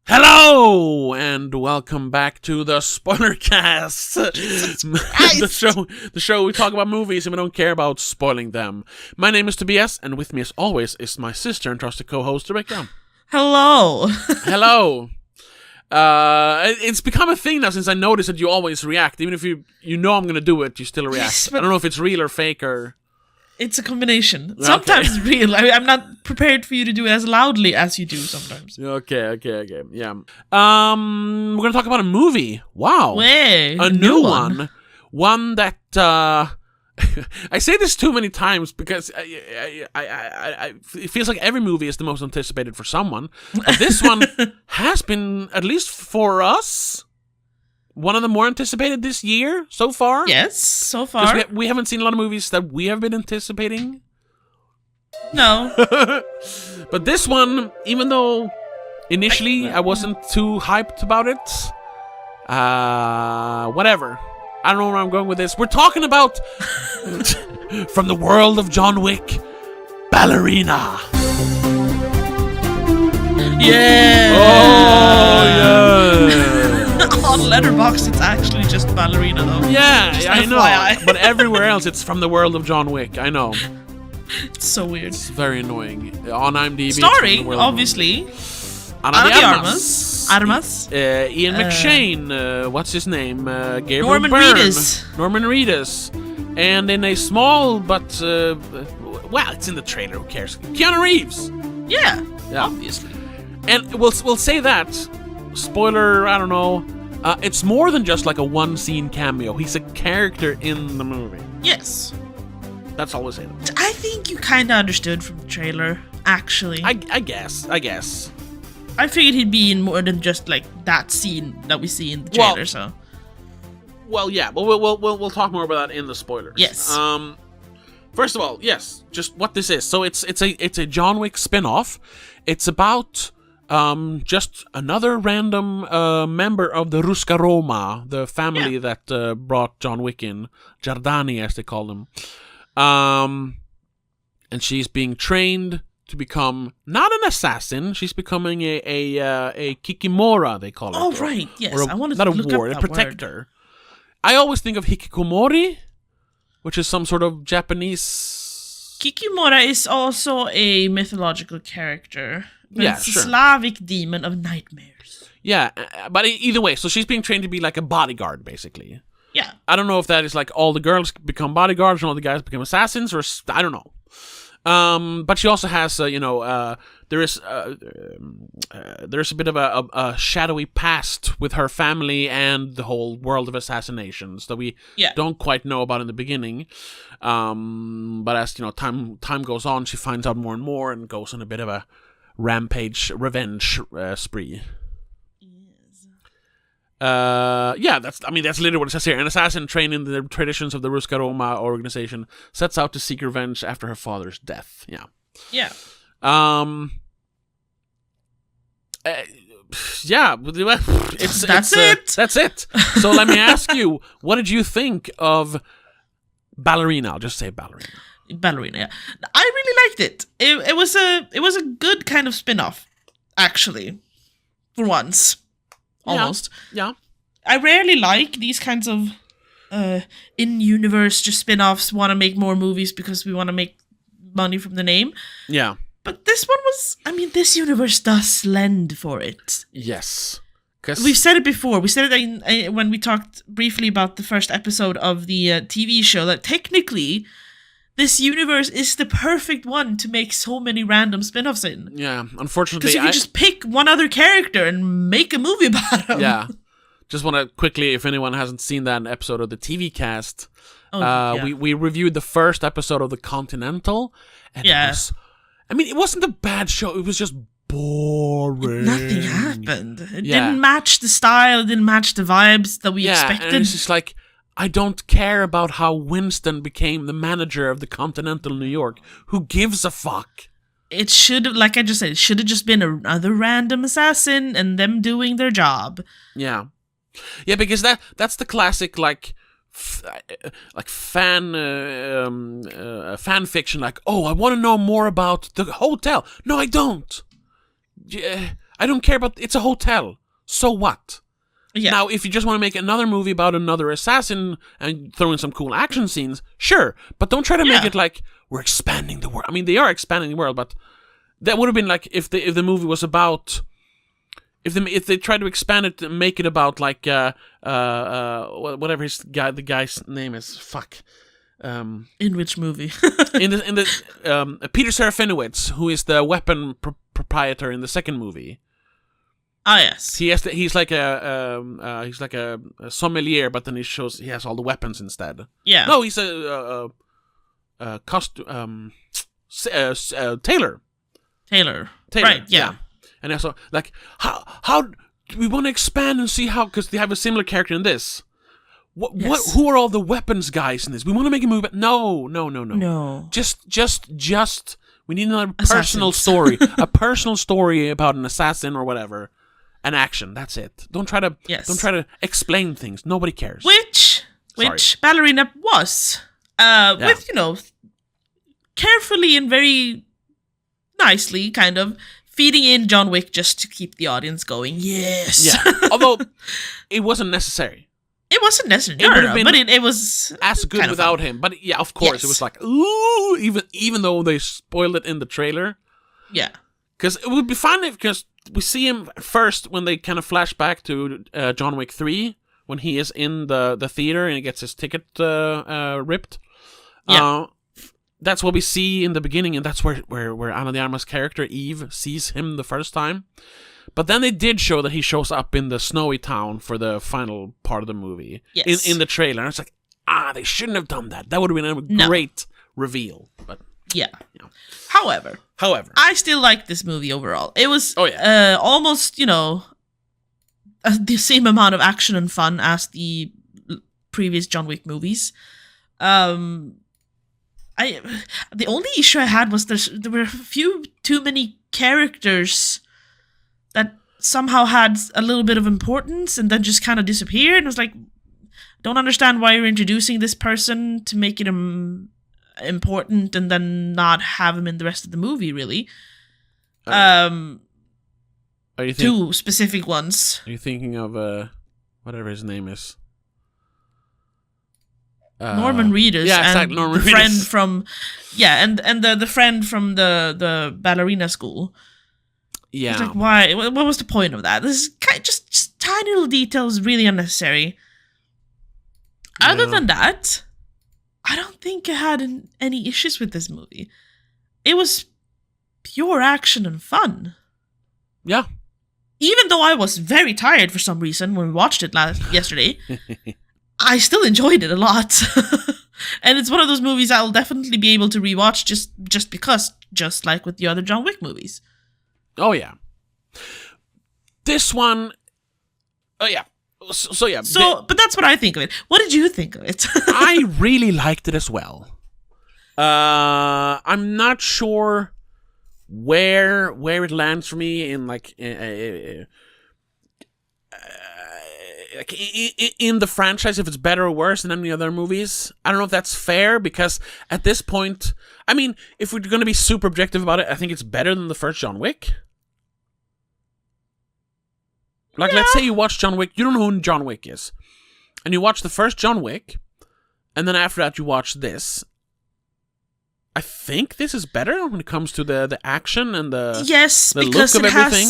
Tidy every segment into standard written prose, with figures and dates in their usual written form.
Hello and welcome back to the Spoilercast, the show we talk about movies and we don't care about spoiling them. My name is Tobias, and with me as always is my sister and trusted co-host Rebecca. Hello. Hello. It's become a thing now since I noticed that you always react, even if you know I'm gonna do it, you still react. Yes, I don't know if it's real or fake or. It's a combination. Sometimes it's real. I'm not prepared for you to do it as loudly as you do sometimes. Okay. Yeah. We're gonna talk about a movie. Wow. Way, a new one. One that I say this too many times because it feels like every movie is the most anticipated for someone. But this one has been, at least for us, one of the more anticipated this year so far. Yes, so far. We haven't seen a lot of movies that we have been anticipating. No. But this one, even though initially I wasn't too hyped about it, whatever. I don't know where I'm going with this. We're talking about, from the world of John Wick, Ballerina. Yeah. Oh, yeah. On Letterboxd, it's actually just Ballerina, though. Yeah, just I know. FYI. But everywhere else, it's from the world of John Wick. I know. It's so weird. It's very annoying. On IMDb, starring, obviously, Ana de Armas. Ian Uh, McShane. What's his name? Gabriel Norman Byrne. Reedus. Norman Reedus. And in a small but well, it's in the trailer. Who cares? Keanu Reeves. Yeah. Yeah. Obviously. And we'll say that. Spoiler. I don't know. It's more than just like a one-scene cameo. He's a character in the movie. Yes. That's all we'll say. I think you kind of understood from the trailer, actually. I guess. I figured he'd be in more than just like that scene that we see in the trailer. Well, yeah. We'll talk more about that in the spoilers. Yes. First of all, yes, just what this is. So it's a John Wick spin-off. It's about just another random member of the Ruska Roma, the family that brought John Wick in, Giardani as they call them. And she's being trained to become not an assassin. She's becoming a kikimora, they call it. Oh, right. Yes, I wanted to look up a that protector. word. I always think of hikikomori, which is some sort of Japanese. Kikimora is also a mythological character. But Yeah, it's a sure. Slavic demon of nightmares. Yeah, but either way, so she's being trained to be like a bodyguard, basically. Yeah. I don't know if that is like all the girls become bodyguards and all the guys become assassins, or I don't know. But she also has, there's a bit of a shadowy past with her family and the whole world of assassinations that we don't quite know about in the beginning. But as time goes on, she finds out more and more and goes on a bit of a rampage, revenge spree. That's literally what it says here. An assassin trained in the traditions of the Ruska Roma organization sets out to seek revenge after her father's death. Yeah. That's it. So let me ask you, what did you think of Ballerina? I'll just say Ballerina. Ballerina, yeah. I really liked it. It was a good kind of spin-off, actually. For once. Almost. Yeah. I rarely like these kinds of in-universe just spin-offs, want to make more movies because we want to make money from the name. Yeah. But this one was, this universe does lend for it. Yes. We've said it before. We said it when we talked briefly about the first episode of the TV show, that technically this universe is the perfect one to make so many random spin-offs in. Yeah, unfortunately... Because you can just pick one other character and make a movie about him. Yeah. Just want to quickly, if anyone hasn't seen that episode of the TV cast, we reviewed the first episode of The Continental. And it wasn't a bad show. It was just boring. Nothing happened. It didn't match the style. It didn't match the vibes that we expected. And it's just like... I don't care about how Winston became the manager of the Continental New York. Who gives a fuck? It should have, like I just said, it should have just been another random assassin and them doing their job. Yeah. Yeah, because that's the classic, fan fiction, like, oh, I want to know more about the hotel. No, I don't. I don't care about. It's a hotel. So what? Yeah. Now, if you just want to make another movie about another assassin and throw in some cool action scenes, sure. But don't try to make it like we're expanding the world. I mean, they are expanding the world, but that would have been like if the movie was about if they tried to expand it and make it about like whatever the guy's name is. Fuck. In which movie? in the Peter Serafinowicz, who is the weapon proprietor in the second movie. Ah, yes. He's like a sommelier, but then he has all the weapons instead. Yeah. No, he's a tailor. Taylor. Right. Yeah. And also, like, how we want to expand and see how, because they have a similar character in this. Who are all the weapons guys in this? We want to make a movie, but no. Just. We need another personal story, a personal story about an assassin or whatever. An action. That's it. Don't try to explain things. Nobody cares. Which Ballerina was, with carefully and very nicely, kind of feeding in John Wick just to keep the audience going. Yes. Yeah. Although it wasn't necessary. It wasn't necessary. But it was as good without him. But yeah, of course, it was like ooh, even though they spoiled it in the trailer. Yeah. Because it would be fun because we see him first when they kind of flash back to John Wick 3 when he is in the theater and he gets his ticket ripped. Yeah. That's what we see in the beginning, and that's where Ana de Armas' character Eve sees him the first time. But then they did show that he shows up in the snowy town for the final part of the movie. Yes. In the trailer. And it's like, they shouldn't have done that. That would have been a great reveal. But yeah. However, I still like this movie overall. It was almost, the same amount of action and fun as the previous John Wick movies. The only issue I had was there were a few too many characters that somehow had a little bit of importance and then just kind of disappeared. It was like, don't understand why you're introducing this person to make it important and then not have him in the rest of the movie, really. Two specific ones. Are you thinking of whatever his name is? Norman Reedus, and Norman the Reedus. friend from and the friend from the ballerina school. Yeah, it's like, why? What was the point of that? This is just tiny little details, really unnecessary. Yeah. Other than that, I don't think I had any issues with this movie. It was pure action and fun. Yeah. Even though I was very tired for some reason when we watched it yesterday, I still enjoyed it a lot. And it's one of those movies I'll definitely be able to rewatch just because, just like with the other John Wick movies. Oh, yeah. This one... Oh, yeah. So yeah. But that's what I think of it. What did you think of it? I really liked it as well. I'm not sure where it lands for me in in the franchise, if it's better or worse than any other movies. I don't know if that's fair, because at this point, I mean, if we're going to be super objective about it, I think it's better than the first John Wick. Like, let's say you watch John Wick, you don't know who John Wick is, and you watch the first John Wick, and then after that you watch this. I think this is better when it comes to the action and the because look of everything.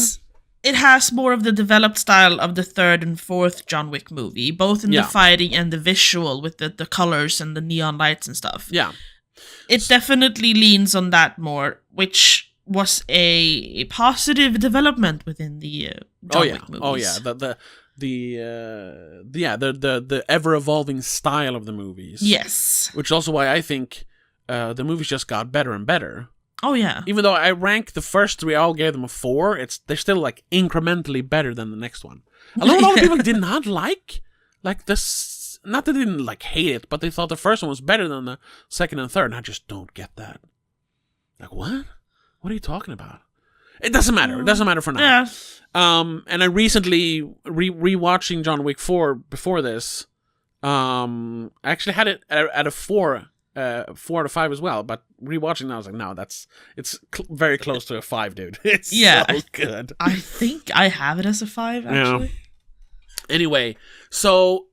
It has more of the developed style of the third and fourth John Wick movie, both in the fighting and the visual with the colors and the neon lights and stuff. Yeah. It definitely leans on that more, which was a positive development within the John Wick movies. Oh yeah, the ever evolving style of the movies. Yes. Which is also why I think the movies just got better and better. Oh yeah. Even though I rank the first three, I all gave them a 4. They're still like incrementally better than the next one. A lot of people did not like this. Not that they didn't hate it, but they thought the first one was better than the second and third. And I just don't get that. Like, what? What are you talking about? It doesn't matter. It doesn't matter for now. Yeah. And I recently rewatching John Wick 4 before this. I actually had it at a 4 4 out of 5 as well. But rewatching now, I was like, no, it's very close to a 5, dude. It's Yeah. so good. I think I have it as a 5, actually. Yeah. Anyway, so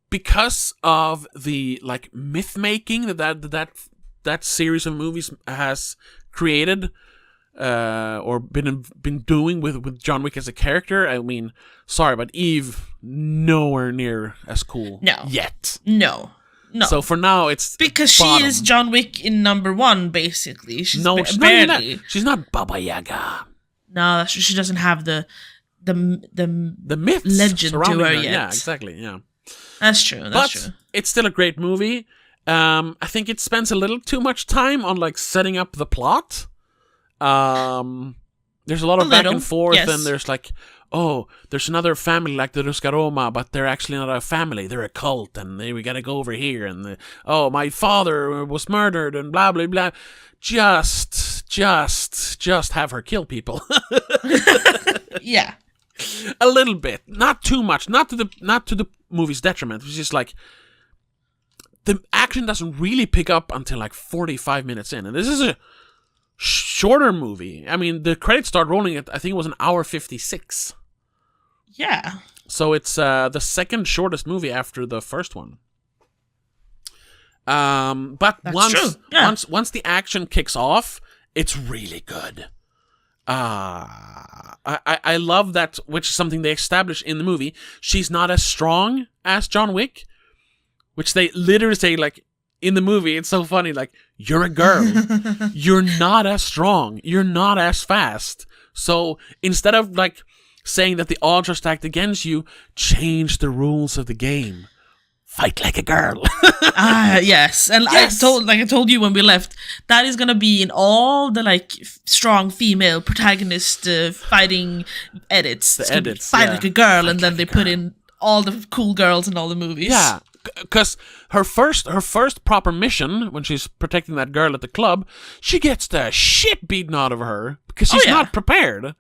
because of the like myth making that series of movies has created, or been doing with John Wick as a character, I mean, sorry, but Eve nowhere near as cool yet. No. So for now, it's because bottom. she is John Wick in number 1, basically. She's she's barely. not even that. She's not Baba Yaga. No, she doesn't have the myths legend to her yet. Yeah, exactly. Yeah, that's true. But it's still a great movie. I think it spends a little too much time on like setting up the plot. There's a lot of back and forth, yes. And there's like, oh, there's another family like the Ruscaroma, but they're actually not a family; they're a cult, and we gotta go over here. And oh, my father was murdered, and blah blah blah. Just have her kill people. Yeah, a little bit, not too much, not to the movie's detriment. It's just like the action doesn't really pick up until like 45 minutes in, and this is a shorter movie. I mean, the credits start rolling at, I think it was an hour 56. Yeah. So it's the second shortest movie after the first one. But once the action kicks off, it's really good. I love that, which is something they establish in the movie. She's not as strong as John Wick, which they literally say, like, in the movie. It's so funny, like, you're a girl. You're not as strong. You're not as fast. So instead of, like, saying that the odds are stacked against you, change the rules of the game. Fight like a girl. Yes. And yes. I told you when we left, that is gonna be in all the like strong female protagonist fighting edits. Fight like a girl, fight and then they put in all the cool girls in all the movies. Yeah, because her first proper mission when she's protecting that girl at the club, she gets the shit beaten out of her because she's not prepared.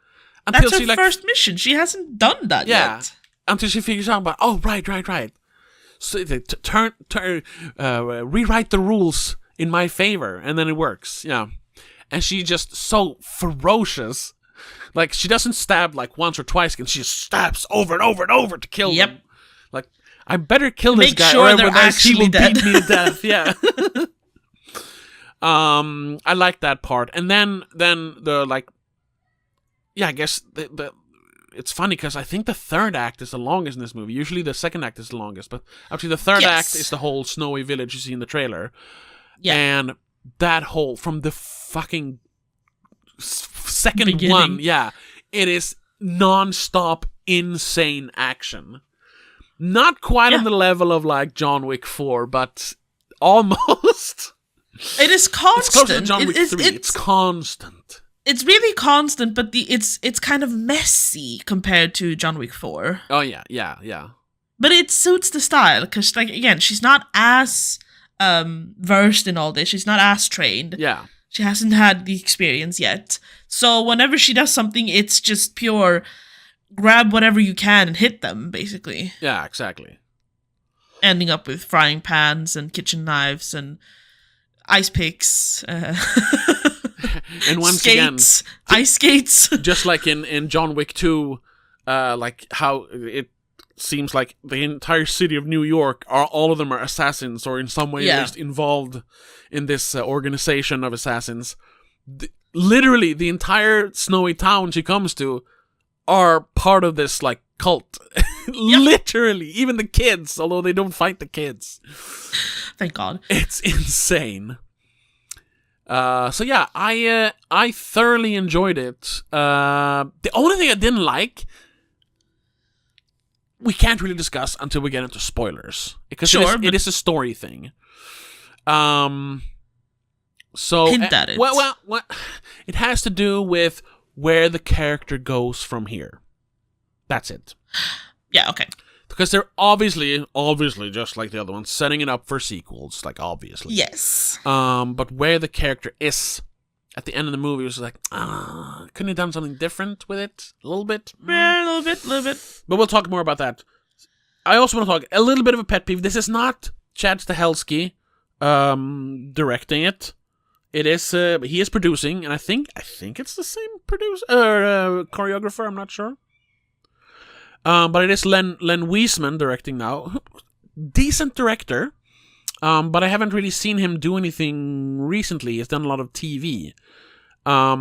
That's her first mission. she hasn't done that yet. Until she figures out about, oh, right. So they rewrite the rules in my favor, and then it works. Yeah, and she's just so ferocious. Like, she doesn't stab like once or twice, and she just stabs over and over and over to kill them. Like, I better kill this guy, or otherwise he will beat me to death. Yeah. I like that part, and then the like. Yeah, I guess it's funny because I think the third act is the longest in this movie. Usually the second act is the longest, but actually the third act is the whole snowy village you see in the trailer. Yeah. And that whole, from the fucking second beginning. One, it is non-stop insane action. Not quite on the level of like John Wick 4, but almost. It is constant. It's closer to John Wick 3. It's constant. It's really constant, but it's kind of messy compared to John Wick 4. Oh, yeah. But it suits the style, because, like, again, she's not as versed in all this. She's not as trained. Yeah. She hasn't had the experience yet. So whenever she does something, it's just pure grab whatever you can and hit them, basically. Yeah, exactly. Ending up with frying pans and kitchen knives and ice picks. And once skates, again, ice skates. Just like in John Wick 2, like how it seems like the entire city of New York, all of them are assassins, or in some way at least involved in this organization of assassins. Literally, the entire snowy town she comes to are part of this like cult. Literally, even the kids, although they don't fight the kids. Thank God. It's insane. So yeah, I thoroughly enjoyed it. The only thing I didn't like, we can't really discuss until we get into spoilers, because it is a story thing. So hint at it. Well, it has to do with where the character goes from here. That's it. Yeah. Okay. Because they're obviously, just like the other ones, setting it up for sequels, like, obviously. Yes. But where the character is at the end of the movie was like, couldn't have done something different with it? A little bit? Yeah, a little bit. But we'll talk more about that. I also want to talk a little bit of a pet peeve. This is not Chad Stahelski directing it. It is he is producing, and I think it's the same producer choreographer. I'm not sure. But it is Len Wiseman directing now. Decent director. But I haven't really seen him do anything recently. He's done a lot of TV. I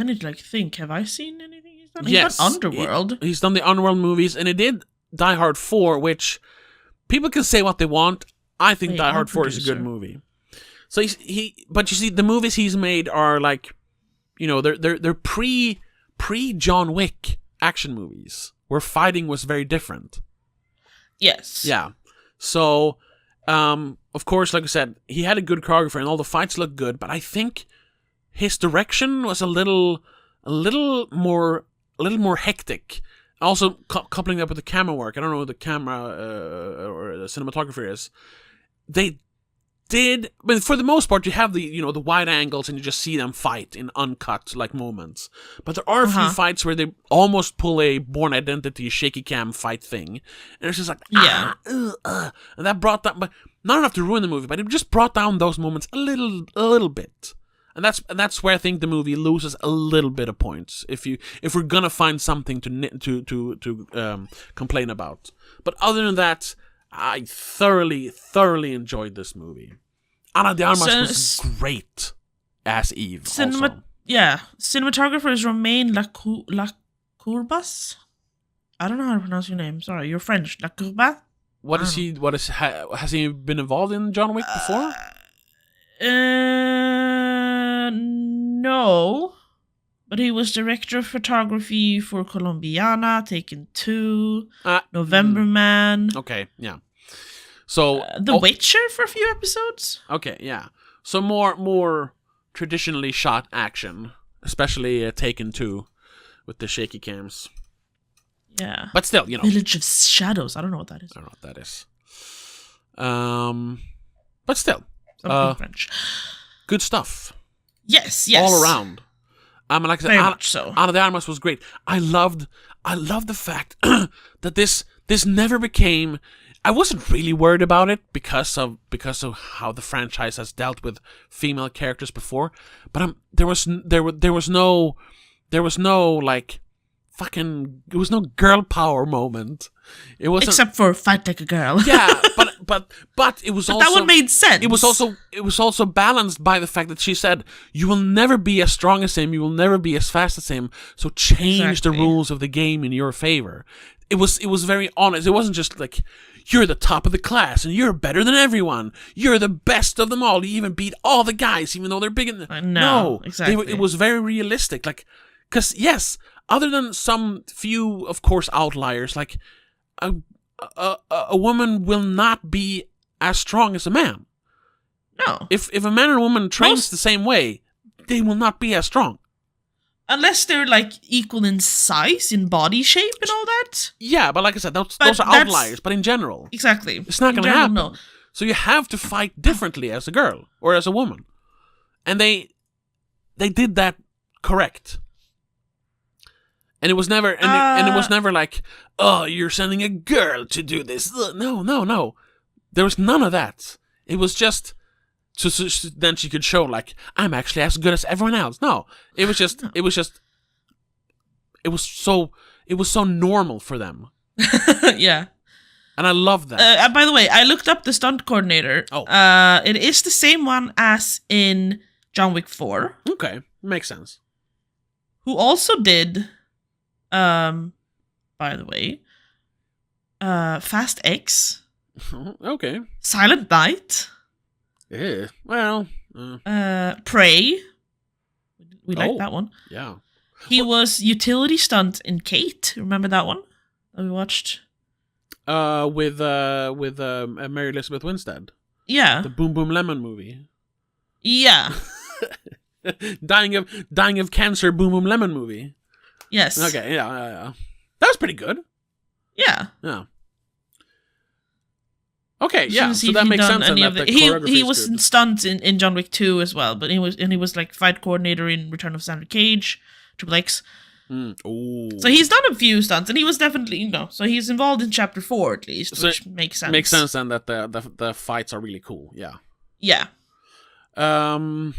need to think. Have I seen anything he's done? Yes, he's done Underworld. He's done the Underworld movies, and he did Die Hard 4, which people can say what they want. I think Die Hard 4 is a good movie. So but you see, the movies he's made are they're pre John Wick action movies where fighting was very different. Yes. Yeah. So, of course, like I said, he had a good choreographer and all the fights looked good, but I think his direction was a little more hectic. Also, coupling up with the camera work. I don't know what the camera or the cinematographer is. They did, but for the most part, you have the the wide angles and you just see them fight in uncut moments. But there are a few fights where they almost pull a Bourne Identity shaky cam fight thing, and it's just and that brought that, but not enough to ruin the movie, but it just brought down those moments a little bit, and that's where I think the movie loses a little bit of points. If we're gonna find something to complain about, but other than that, I thoroughly enjoyed this movie. Ana de Armas was great as Eve. Also. Yeah, cinematographer is Romain Lacourbas. I don't know how to pronounce your name. Sorry, you're French. Lacourbas. Has he been involved in John Wick before? No. But he was director of photography for Colombiana, Taken 2, November Man. Okay, yeah. So The Witcher for a few episodes. Okay, yeah. So more traditionally shot action, especially Taken 2 with the shaky cams. Yeah. But still, Village of Shadows. I don't know what that is. I don't know what that is. But still. Something French. Good stuff. Yes. All around. Like I said, very much so. Ana de Armas was great. I loved the fact that this never became. I wasn't really worried about it because of how the franchise has dealt with female characters before, but there was no girl power moment. It wasn't, except for Fight Like a Girl. Yeah, but it was also that one made sense. It was also balanced by the fact that she said, "You will never be as strong as him. You will never be as fast as him. So change the rules of the game in your favor." It was very honest. It wasn't just like, "You're the top of the class and you're better than everyone. You're the best of them all. You even beat all the guys, even though they're big." No, exactly. It was very realistic. Because yes, other than some few, of course, outliers, a woman will not be as strong as a man. No. If a man and a woman trains the same way, they will not be as strong. Unless they're equal in size, in body shape, and all that. Yeah, but like I said, those are outliers. But in general, exactly, it's not going to happen. No. So you have to fight differently as a girl or as a woman, and they did that correct. And it was never, and it was never like, "Oh, you're sending a girl to do this." No. There was none of that. It was just. So then she could show I'm actually as good as everyone else. No, it was so normal for them. Yeah, and I love that. By the way, I looked up the stunt coordinator. Oh, it is the same one as in John Wick 4. Okay, makes sense. Who also did, by the way, Fast X. Okay. Silent Night. Yeah. Well. Prey. We like that one. Yeah. He was utility stunt in Kate. Remember that one that we watched? With Mary Elizabeth Winstead. Yeah. The Boom Boom Lemon movie. Yeah. dying of cancer. Boom Boom Lemon movie. Yes. Okay. Yeah. That was pretty good. Yeah. Yeah. Okay, yeah, so that makes sense. He was in stunts in John Wick 2 as well, but he was fight coordinator in Return of Sandra Cage, Triple X. Ooh. So he's done a few stunts, and he was definitely, so he's involved in chapter 4 at least, which makes sense. Makes sense then that the fights are really cool. Yeah. Yeah. So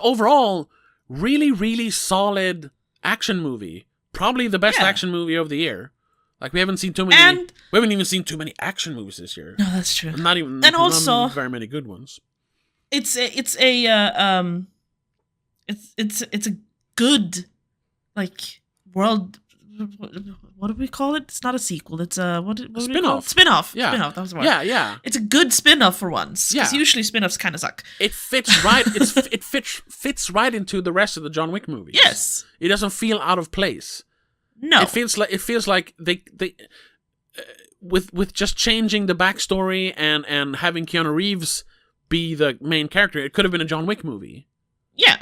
overall, really, really solid action movie. Probably the best action movie of the year. Like, we haven't seen too many. We haven't even seen too many action movies this year. No, that's true. Not also very many good ones. It's a good, like, world. What do we call it? It's not a sequel. It's a spin-off. Spin-off. Yeah. Spin-off. That was the word. Yeah. It's a good spin-off for once. Because usually spin-offs kind of suck. It fits right. It fits right into the rest of the John Wick movies. Yes. It doesn't feel out of place. No. It feels like they with just changing the backstory and having Keanu Reeves be the main character. It could have been a John Wick movie. Yeah.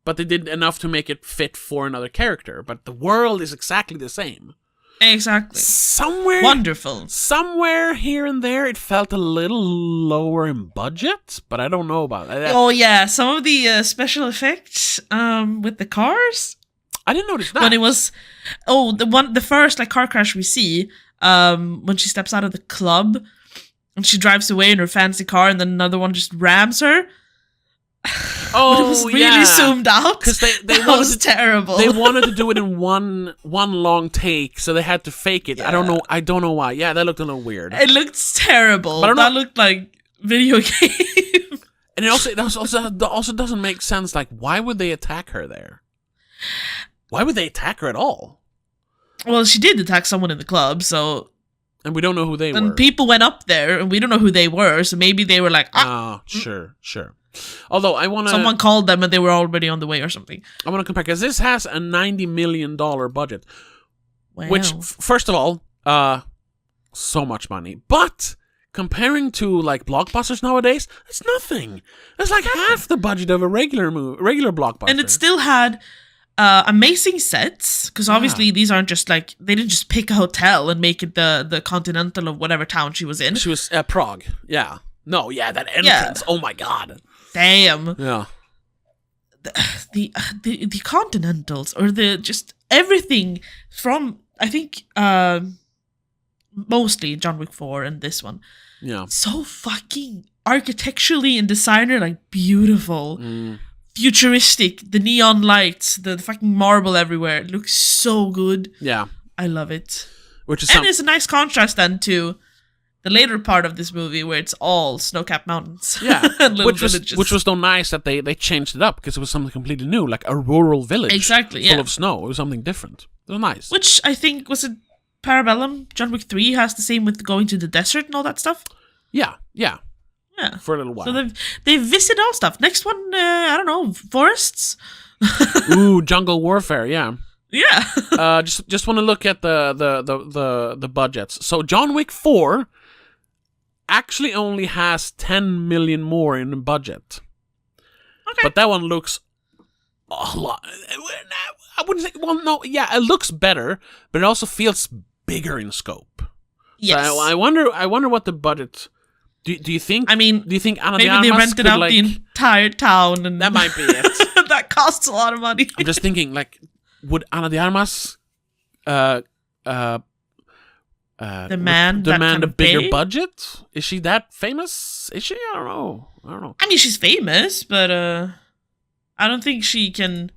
But they did enough to make it fit for another character. But the world is exactly the same. Exactly. Wonderful. Somewhere here and there, it felt a little lower in budget, but I don't know about that. Oh yeah, some of the special effects with the cars. I didn't notice that. When it was, the first car crash we see, when she steps out of the club, and she drives away in her fancy car, and then another one just rams her. Oh, it was really zoomed out. Because they was terrible. They wanted to do it in one long take, so they had to fake it. Yeah. I don't know why. Yeah, that looked a little weird. It looked terrible. But that looked like video game. And it also doesn't make sense. Like, why would they attack her there? Why would they attack her at all? Well, she did attack someone in the club, so... And we don't know who they were. And people went up there, and we don't know who they were, so maybe they were like... Sure. Although, I want to... Someone called them, and they were already on the way or something. I want to compare, because this has a $90 million budget. Wow. Which, first of all, so much money. But... comparing to, like, blockbusters nowadays, it's nothing. It's like half the budget of a regular blockbuster. And it still had amazing sets, because obviously these aren't just like, they didn't just pick a hotel and make it the Continental of whatever town she was in. She was Prague. Yeah. No, yeah, that entrance. Oh my god. Damn. Yeah. The Continentals, or the just everything from, I think, mostly John Wick 4 and this one. Yeah. So fucking architecturally and designer, like, beautiful. Futuristic. The neon lights, the fucking marble everywhere. It looks so good. Yeah. I love it. And it's a nice contrast then to the later part of this movie where it's all snow-capped mountains. Yeah. and which was so nice that they changed it up, because it was something completely new, like a rural village. Exactly, full of snow. It was something different. It was nice. Which I think was a Parabellum. John Wick 3 has the same with going to the desert and all that stuff. Yeah. For a little while. So they visit all stuff. Next one, I don't know, forests? Ooh, jungle warfare, yeah. Yeah. Just want to look at the budgets. So John Wick 4 actually only has 10 million more in budget. Okay. But that one looks a lot. I wouldn't say, well, no, yeah, it looks better, but it also feels bigger in scope. Yes. So I wonder what the budget. Do you think? I mean, do you think Ana de maybe Armas they rented out the entire town, and that might be it. That costs a lot of money. I'm just thinking, like, would Ana de Armas demand a bigger budget? Is she that famous? Is she? I don't know. I mean, she's famous, but I don't think she can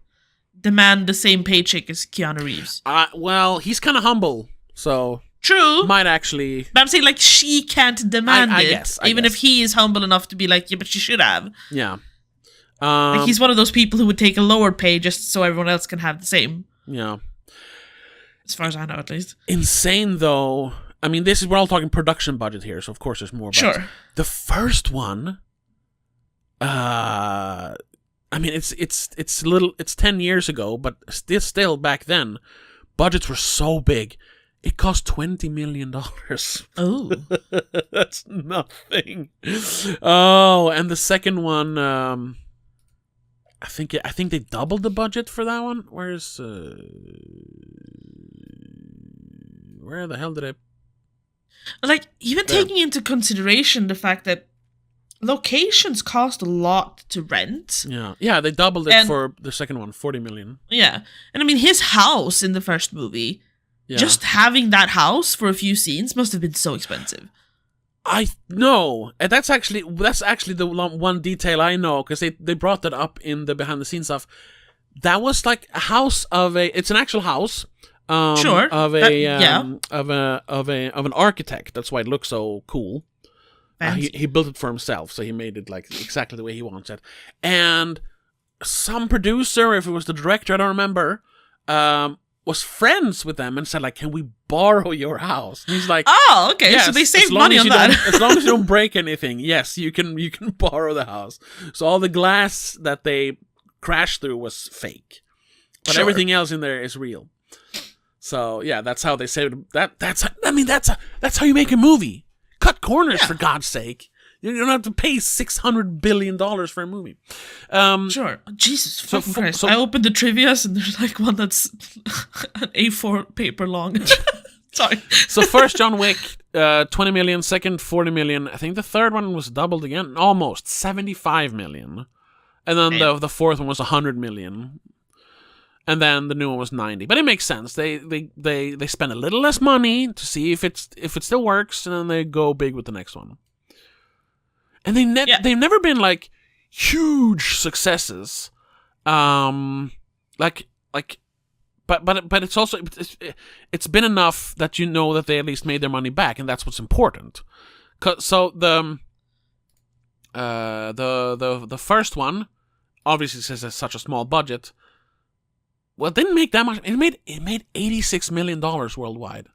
demand the same paycheck as Keanu Reeves. Well, he's kind of humble, so true. Might actually. But I'm saying, like, she can't demand I it, guess, even if he is humble enough to be like, yeah, but she should have. Yeah. Like, he's one of those people who would take a lower pay just so everyone else can have the same. Yeah. As far as I know, at least. Insane, though. I mean, we're all talking production budget here, so of course there's more. But sure. The first one, I mean, it's 10 years ago, but still back then, budgets were so big. It cost $20 million. Oh. That's nothing. Oh, and the second one, I think they doubled the budget for that one. Where the hell did I... Like, even taking into consideration the fact that locations cost a lot to rent. Yeah, they doubled it And- for the second one, 40 million. Yeah. And I mean, his house in the first movie, Yeah. just having that house for a few scenes must have been so expensive. I know, and that's actually the one detail I know, because they brought that up in the behind the scenes stuff. That was like a house it's an actual house. Sure. Of an architect. That's why it looks so cool. He built it for himself, so he made it like exactly the way he wants it. And some producer, if it was the director, I don't remember, was friends with them and said like, "Can we borrow your house?" And he's like, "Oh, okay." Yes, so they saved money on that. As long as you don't break anything, yes, you can borrow the house. So all the glass that they crashed through was fake, but everything else in there is real. So yeah, that's how they saved that. That's how you make a movie. Cut corners, for God's sake. You don't have to pay $600 billion for a movie. Sure. Jesus fucking Christ. I opened the trivias and there's like one that's an A4 paper long. Sorry. So first John Wick, 20 million. Second, 40 million. I think the third one was doubled again. Almost. 75 million. And then the fourth one was 100 million. And then the new one was 90. But it makes sense. They spend a little less money to see if it still works, and then they go big with the next one. And they've never been like huge successes. But it's also it's been enough that you know that they at least made their money back, and that's what's important. So the first one obviously says it's such a small budget. Well, it didn't make that much. It made $86 million worldwide.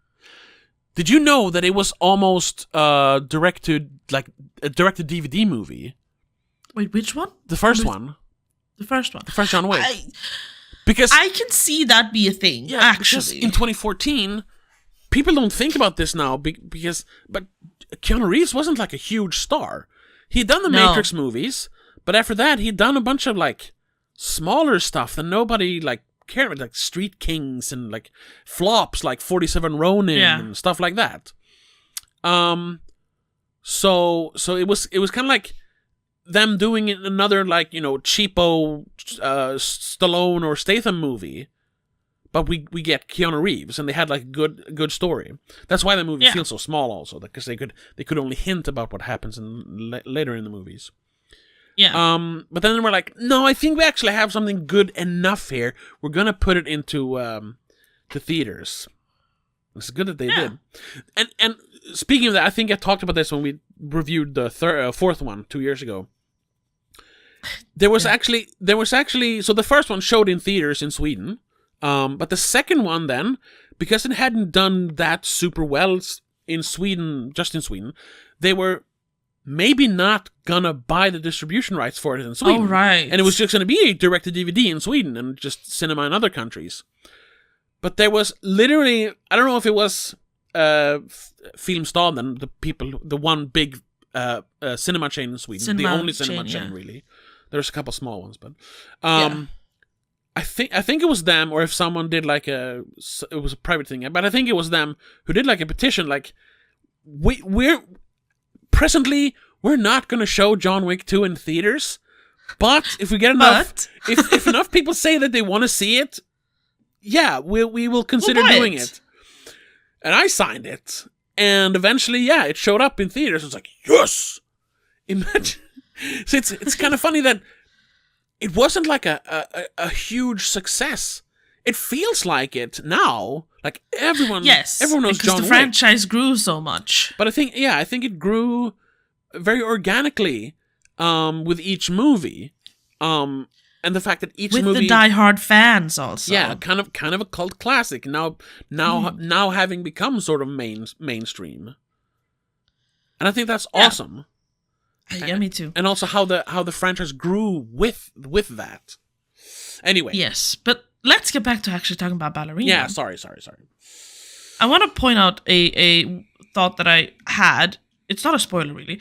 Did you know that it was almost direct to DVD movie? Wait, which one? The first one. The first one. The first John Wick. Because I can see that be a thing. Yeah, actually, in 2014, people don't think about this now but Keanu Reeves wasn't like a huge star. He'd done the Matrix movies, but after that, he'd done a bunch of like smaller stuff that nobody like cared about, like Street Kings and like flops like 47 Ronin and stuff like that. So it was kind of like them doing another like, you know, cheapo Stallone or Statham movie, but we get Keanu Reeves, and they had like a good story. That's why the movie feels so small, also, because they could only hint about what happens later in the movies. Yeah. But then we're like, no, I think we actually have something good enough here. We're gonna put it into to theaters. It's good that they did. And speaking of that, I think I talked about this when we reviewed the fourth one 2 years ago. There was actually so the first one showed in theaters in Sweden, but the second one then, because it hadn't done that super well in Sweden, they were maybe not gonna buy the distribution rights for it in Sweden. Oh, right. And it was just gonna be a direct-to-DVD in Sweden and just cinema in other countries. But there was literally, I don't know if it was Filmstaden, the one big cinema chain in Sweden, the only cinema chain really. There's a couple small ones, but I think it was them, or if someone did like it was a private thing, but I think it was them who did like a petition, like we're not going to show John Wick 2 in theaters, but if we get enough, if enough people say that they want to see it, we will consider doing it. And I signed it, and eventually, it showed up in theaters. It's like, yes! Imagine. So it's kind of funny that it wasn't like a huge success. It feels like it now. Like everyone knows John Wick. Because the franchise grew so much. But I think it grew very organically with each movie. And the fact that each movie, with the diehard fans also. Yeah, kind of a cult classic. Now having become sort of mainstream. And I think that's awesome. Yeah, me too. And also how the franchise grew with that. Anyway. Yes, but let's get back to actually talking about Ballerina. Yeah, sorry. I want to point out a thought that I had. It's not a spoiler, really.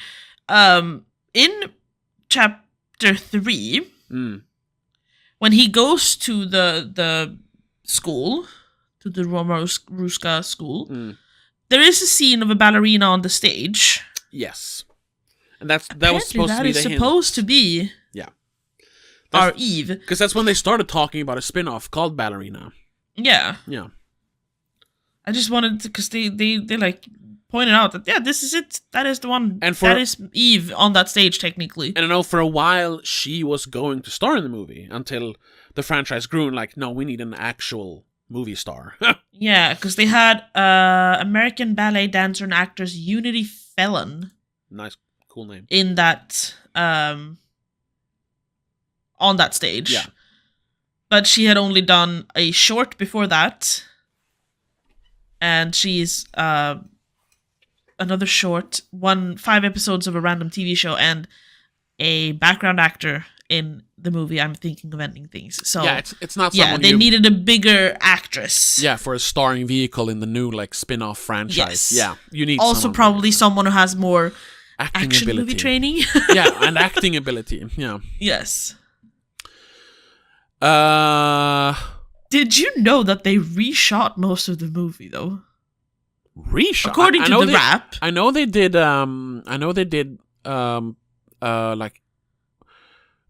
In chapter 3, when he goes to the school, to the Ruska school, there is a scene of a ballerina on the stage. Yes. And that was Apparently supposed to that be is the hint. supposed to be Yeah. our Eve. Because that's when they started talking about a spin-off called Ballerina. Yeah. Yeah. I just wanted to, because they like pointed out that, yeah, this is it. That is the one. And that is Eve on that stage, technically. And I know for a while she was going to star in the movie until the franchise grew and like, no, we need an actual movie star. Yeah, because they had American ballet dancer and actress Unity Fallon. Nice, cool name. In that, on that stage. Yeah. But she had only done a short before that. And she's another short, 5 episodes of a random TV show, and a background actor in the movie I'm Thinking of Ending Things. So yeah, it's not someone they needed a bigger actress. Yeah, for a starring vehicle in the new like spin-off franchise. Yes. Yeah, you need also probably someone who has more acting action ability. movie training. Yeah, and acting ability. Yeah. Yes. Did you know that they reshot most of the movie though? Reshot? According to the rap. I know they did like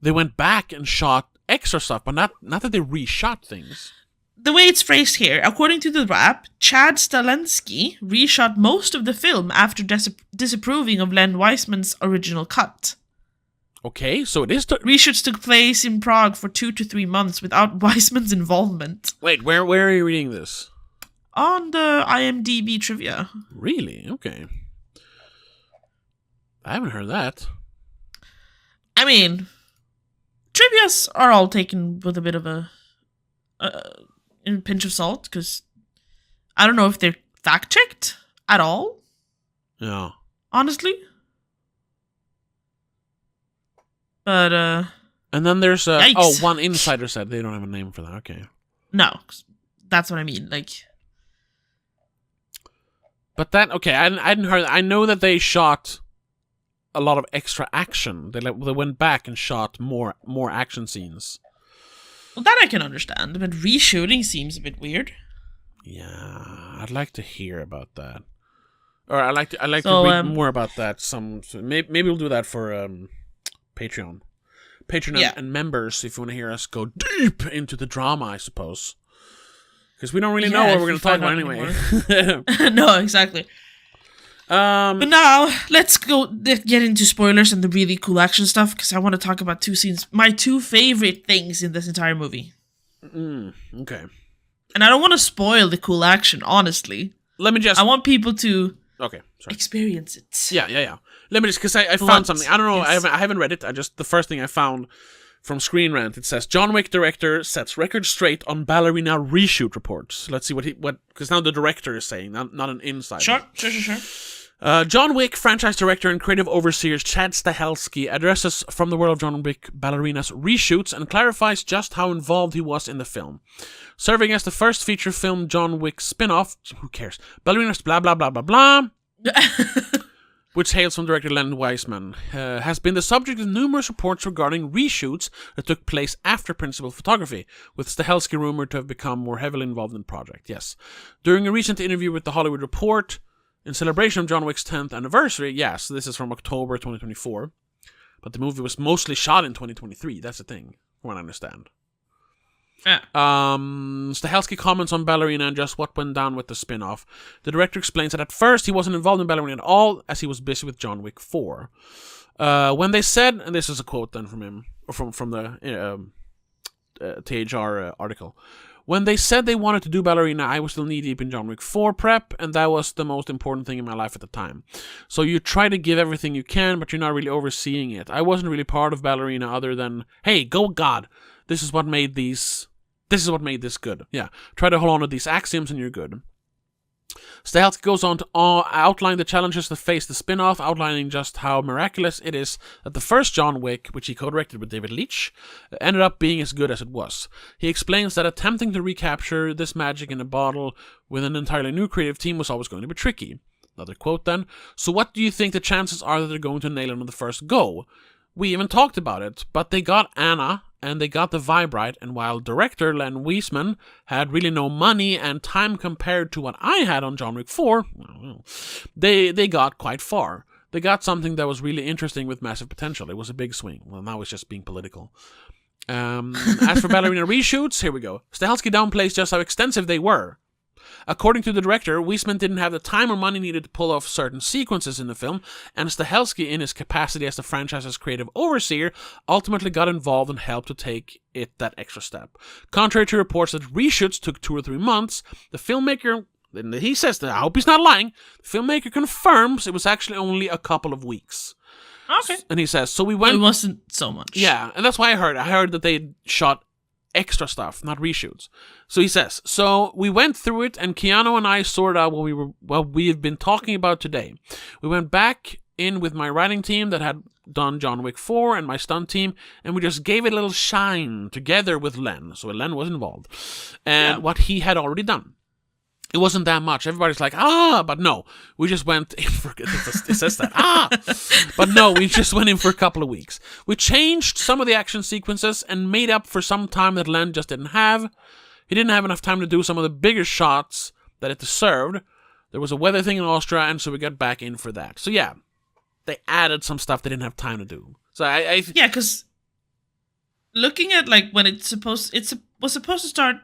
they went back and shot extra stuff, but not that they reshot things. The way it's phrased here, according to the rap, Chad Stahelski reshot most of the film after disapproving of Len Wiseman's original cut. Okay, so it is... Reshoots took place in Prague for 2 to 3 months without Wiseman's involvement. Wait, where are you reading this? On the IMDb trivia. Really? Okay. I haven't heard that. I mean, trivias are all taken with a bit of a pinch of salt, because I don't know if they're fact-checked at all. Yeah. Honestly. But, and then there's yikes. One insider said they don't have a name for that. Okay. No, that's what I mean. Like, but that I didn't heard. I know that they shot a lot of extra action. They went back and shot more action scenes. Well, that I can understand, but reshooting seems a bit weird. Yeah, I'd like to hear about that, or I like to read more about that. Maybe we'll do that for Patreon. And members, if you want to hear us go deep into the drama, I suppose. Because we don't really know what we're going to talk about anyway. No, exactly. But now, let's get into spoilers and the really cool action stuff, because I want to talk about 2 scenes. My 2 favorite things in this entire movie. Okay. And I don't want to spoil the cool action, honestly. I want people to experience it. Yeah. Let me just, because I found something. I don't know, yes. I haven't read it. The first thing I found from Screen Rant, it says, John Wick director sets record straight on Ballerina reshoot reports. Let's see what because now the director is saying, not an insider. Sure. John Wick franchise director and creative overseer Chad Stahelski addresses From the World of John Wick Ballerina's reshoots and clarifies just how involved he was in the film. Serving as the first feature film John Wick spin-off, who cares? Ballerina's blah blah blah blah blah. Which hails from director Len Wiseman, has been the subject of numerous reports regarding reshoots that took place after principal photography, with Stahelski rumored to have become more heavily involved in the project. Yes. During a recent interview with The Hollywood Report, in celebration of John Wick's 10th anniversary, yes, this is from October 2024, but the movie was mostly shot in 2023, that's the thing, from what I understand. Yeah. Stahelski comments on Ballerina and just what went down with the spin-off. The director explains that at first he wasn't involved in Ballerina at all, as he was busy with John Wick 4. When they said, and this is a quote then from him, or from the THR article, when they said they wanted to do Ballerina, I was still knee-deep in John Wick 4 prep, and that was the most important thing in my life at the time. So you try to give everything you can, but you're not really overseeing it. I wasn't really part of Ballerina other than, hey, go God, this is what made this good. Yeah, try to hold on to these axioms and you're good. Stahelski goes on to outline the challenges that face the spin-off, outlining just how miraculous it is that the first John Wick, which he co-directed with David Leitch, ended up being as good as it was. He explains that attempting to recapture this magic in a bottle with an entirely new creative team was always going to be tricky. Another quote then, so what do you think the chances are that they're going to nail it on the first go? We even talked about it, but they got Anna and they got the vibe right, and while director Len Wiseman had really no money and time compared to what I had on John Wick 4, they got quite far. they got something that was really interesting with massive potential. It was a big swing. Well, now it's just being political. As for Ballerina reshoots, here we go. Stahelski downplays just how extensive they were. According to the director, Wiseman didn't have the time or money needed to pull off certain sequences in the film, and Stahelski, in his capacity as the franchise's creative overseer, ultimately got involved and helped to take it that extra step. Contrary to reports that reshoots took 2 or 3 months, the filmmaker, and he says that, I hope he's not lying, the filmmaker confirms it was actually only a couple of weeks. Okay. And he says, so we went... It wasn't so much. Yeah, and that's why I heard that they shot extra stuff, not reshoots. So he says, so we went through it, and Keanu and I sorted out what we've been talking about today. We went back in with my writing team that had done John Wick 4 and my stunt team, and we just gave it a little shine together with Len. So Len was involved. And what he had already done. It wasn't that much. Everybody's like, but no. We just went in for... It says that. But no, we just went in for a couple of weeks. We changed some of the action sequences and made up for some time that Len just didn't have. He didn't have enough time to do some of the bigger shots that it deserved. There was a weather thing in Austria, and so we got back in for that. So yeah, they added some stuff they didn't have time to do. So Yeah, because looking at like when was supposed to start...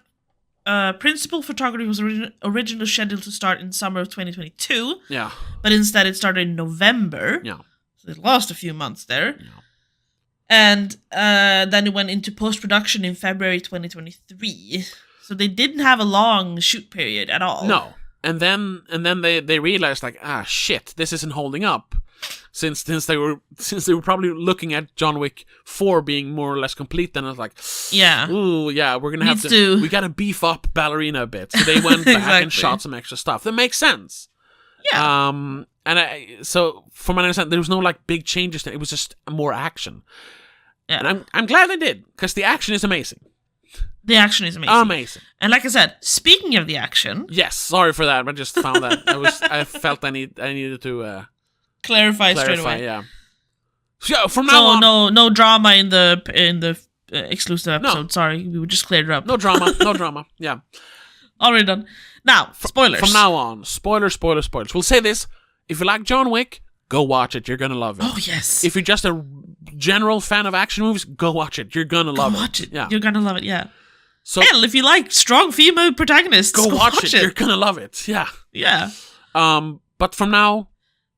principal photography was originally scheduled to start in summer of 2022. Yeah. But instead it started in November. Yeah. So it lost a few months there. Yeah. And then it went into post-production in February 2023. So they didn't have a long shoot period at all. No. And then they realized like, shit, this isn't holding up. Since they were probably looking at John Wick 4 being more or less complete, then I was like, we're gonna have we gotta beef up Ballerina a bit. So they went back and shot some extra stuff. That makes sense. Yeah. So from what I understand, there was no like big changes. It was just more action. Yeah. And I'm glad they did, because the action is amazing. The action is amazing. Amazing. And like I said, speaking of the action, yes, sorry for that. I just found that I felt I needed to. Clarify straight away. Yeah. So from now on, no drama in the exclusive episode. No. Sorry, we just cleared it up. No drama. Yeah. Already done. Now, spoilers. From now on, spoilers. We'll say this: if you like John Wick, go watch it. You're gonna love it. Oh yes. If you're just a general fan of action movies, go watch it. You're gonna love it. Watch it. Yeah. You're gonna love it. Yeah. So, hell, if you like strong female protagonists, go watch it. You're gonna love it. Yeah. Yeah. But from now.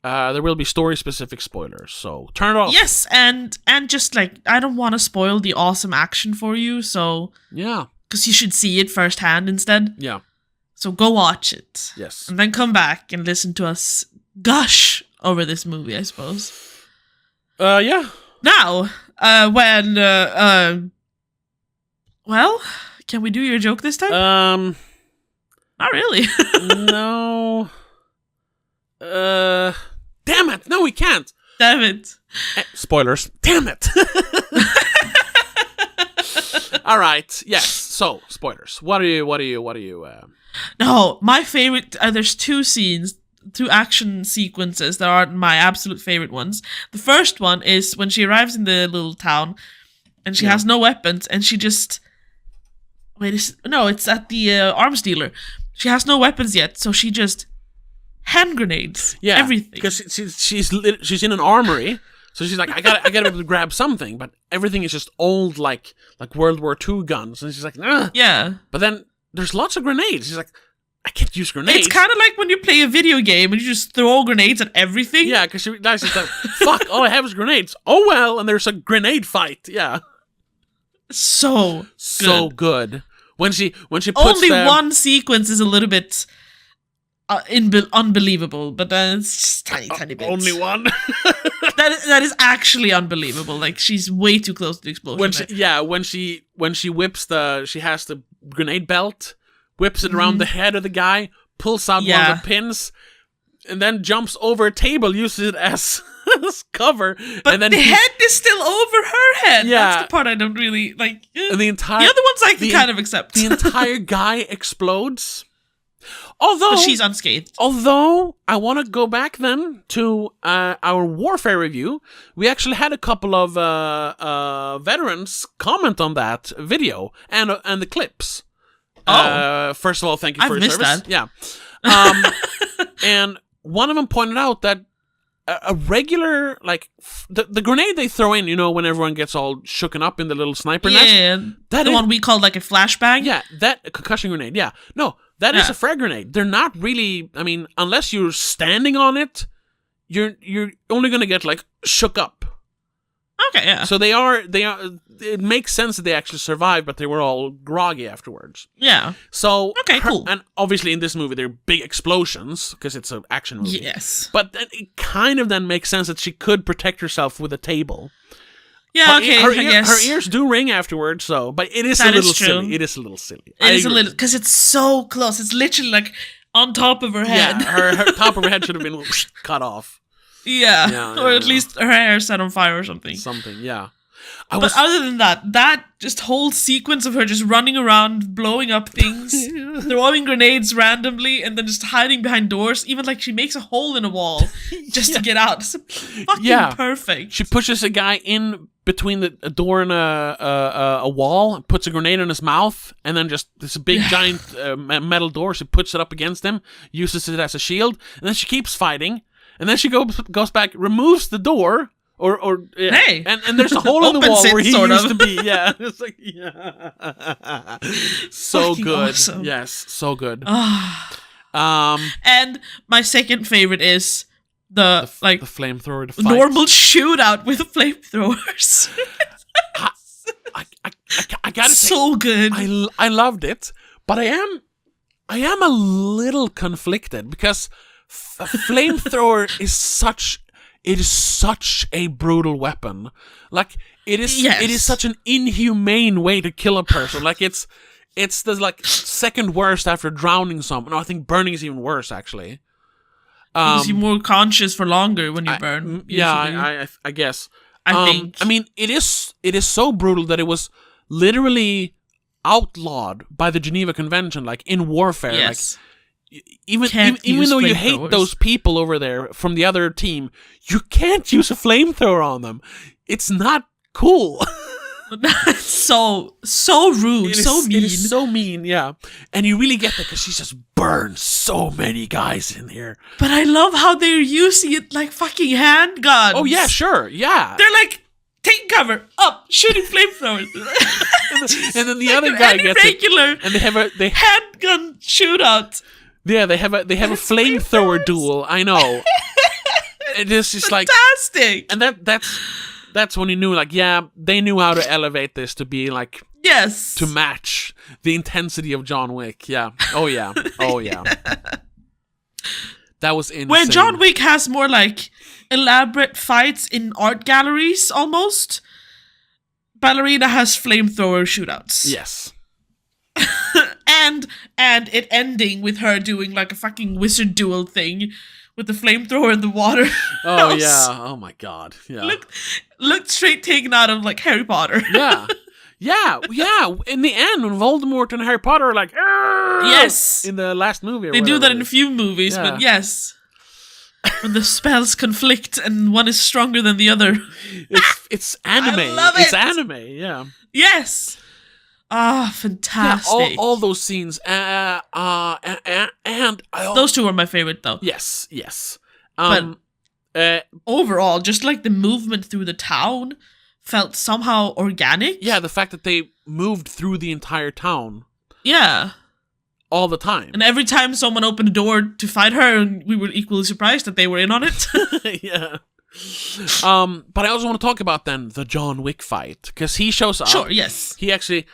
There will be story-specific spoilers, so turn it off. Yes, and just like, I don't want to spoil the awesome action for you, so... Yeah. Because you should see it firsthand instead. Yeah. So go watch it. Yes. And then come back and listen to us gush over this movie, I suppose. Yeah. Now, well, can we do your joke this time? Not really. No. Damn it! No, we can't. Damn it! Spoilers. Damn it! All right. Yes. So spoilers. What are you? No, my favorite. There's 2 action sequences that are my absolute favorite ones. The first one is when she arrives in the little town, and she has no weapons, and she just it's at the arms dealer. She has no weapons yet, so she just hand grenades. Yeah, everything. Because she's in an armory, so she's like, I gotta be able to grab something, but everything is just old, like World War II guns, and she's like, yeah. But then there's lots of grenades. She's like, I can't use grenades. It's kind of like when you play a video game and you just throw grenades at everything. Yeah, because she realizes that fuck, all I have is grenades. Oh well, and there's a grenade fight. Yeah, so good. When she puts only one sequence is a little bit. Unbelievable, but it's just tiny bits. Only one. that is actually unbelievable. Like, she's way too close to the explosion. When she whips she has the grenade belt, whips it around the head of the guy, pulls out one of the pins, and then jumps over a table, uses it as cover. But and then the head is still over her head. Yeah. That's the part I don't really like. And the other ones I can kind of accept. The entire guy explodes. But she's unscathed. Although, I want to go back then to our Warfare review. We actually had a couple of veterans comment on that video and the clips. First of all, thank you for your service. That. Yeah. And one of them pointed out that a regular, like, the grenade they throw in, when everyone gets all shooken up in the little sniper nest. Yeah, the one we called like a flashbang. Yeah, that concussion grenade. Yeah, no, that is a frag grenade. They're not really. I mean, unless you're standing on it, you're only gonna get like shook up. Okay, yeah. So they are. It makes sense that they actually survived, but they were all groggy afterwards. Yeah. So okay, cool. And obviously in this movie there are big explosions because it's an action movie. Yes. But then it kind of then makes sense that she could protect herself with a table. Yeah. I guess her ears do ring afterwards. So, but it is that a little is true. silly. It is a little silly. It is a little because it's so close. It's literally like on top of her head. Yeah, her top of her head should have been cut off. Yeah, or at least her hair set on fire or something. Yeah. But other than that just whole sequence of her just running around, blowing up things, throwing grenades randomly, and then just hiding behind doors. Even like she makes a hole in a wall just to get out. It's fucking perfect. She pushes a guy in between a door and a wall, puts a grenade in his mouth, and then just this big giant metal door. She puts it up against him, uses it as a shield, and then she keeps fighting. And then she goes back, removes the door, hey, and there's a hole in the wall where he used to be. Yeah, it's like so fucking good. Awesome. Yes, so good. And my second favorite is the flamethrower. The fight. Normal shootout with flamethrowers. I gotta say, so good. I loved it, but I am a little conflicted because a flamethrower is such a brutal weapon. Like it is such an inhumane way to kill a person. Like it's the like second worst after drowning someone. No, I think burning is even worse actually. Because you're more conscious for longer when you burn. Yeah, I guess. I think. I mean, it is so brutal that it was literally outlawed by the Geneva Convention, like in warfare. Yes. Like even though you hate those people over there from the other team, you can't use a flamethrower on them. It's not cool. That's so rude, so mean. It is so mean, yeah. And you really get that because she just burns so many guys in here. But I love how they're using it like fucking handguns. Oh yeah, sure, yeah. They're like, take cover, up, shooting flamethrowers. and then the other guy gets regular it. And they have a handgun shootout. Yeah, they have a flamethrower duel. I know. It is just like fantastic. And that's when you knew, like, yeah, they knew how to elevate this to be like, yes, to match the intensity of John Wick. Yeah. Oh yeah. Oh yeah. That was insane. Where John Wick has more like elaborate fights in art galleries almost, Ballerina has flamethrower shootouts. Yes. and it ending with her doing like a fucking wizard duel thing with the flamethrower in the water. Oh yeah. Oh my god. Yeah. Looked straight taken out of like Harry Potter. Yeah. Yeah. In the end, when Voldemort and Harry Potter are like, yes, in the last movie, they do that in a few movies, but yes, when the spells conflict and one is stronger than the other, it's anime. I love it. It's anime. Yeah. Yes. Fantastic. Yeah, all those scenes. And those two are my favorite, though. Yes. But overall, just like the movement through the town felt somehow organic. Yeah, the fact that they moved through the entire town. Yeah. All the time. And every time someone opened a door to fight her, we were equally surprised that they were in on it. Yeah. But I also want to talk about then the John Wick fight, because he shows up. Sure, yes. He actually,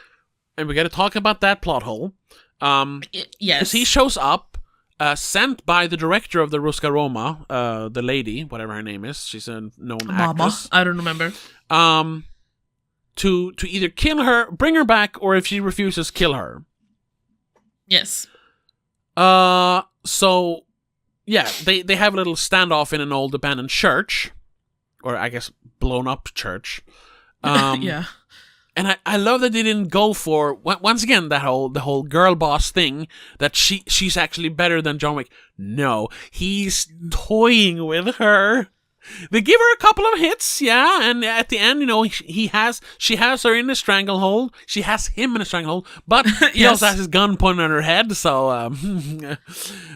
and we got to talk about that plot hole. Yes. Because he shows up, sent by the director of the Ruska Roma, the lady, whatever her name is. She's a known actress. I don't remember. To either kill her, bring her back, or if she refuses, kill her. Yes. So, yeah, they have a little standoff in an old abandoned church, or I guess blown up church. Yeah. And I love that they didn't go for, once again, the whole girl boss thing, that she's actually better than John Wick. No, he's toying with her. They give her a couple of hits, yeah, and at the end, she has her in a stranglehold. She has him in a stranglehold, but he also has his gun pointed at her head, so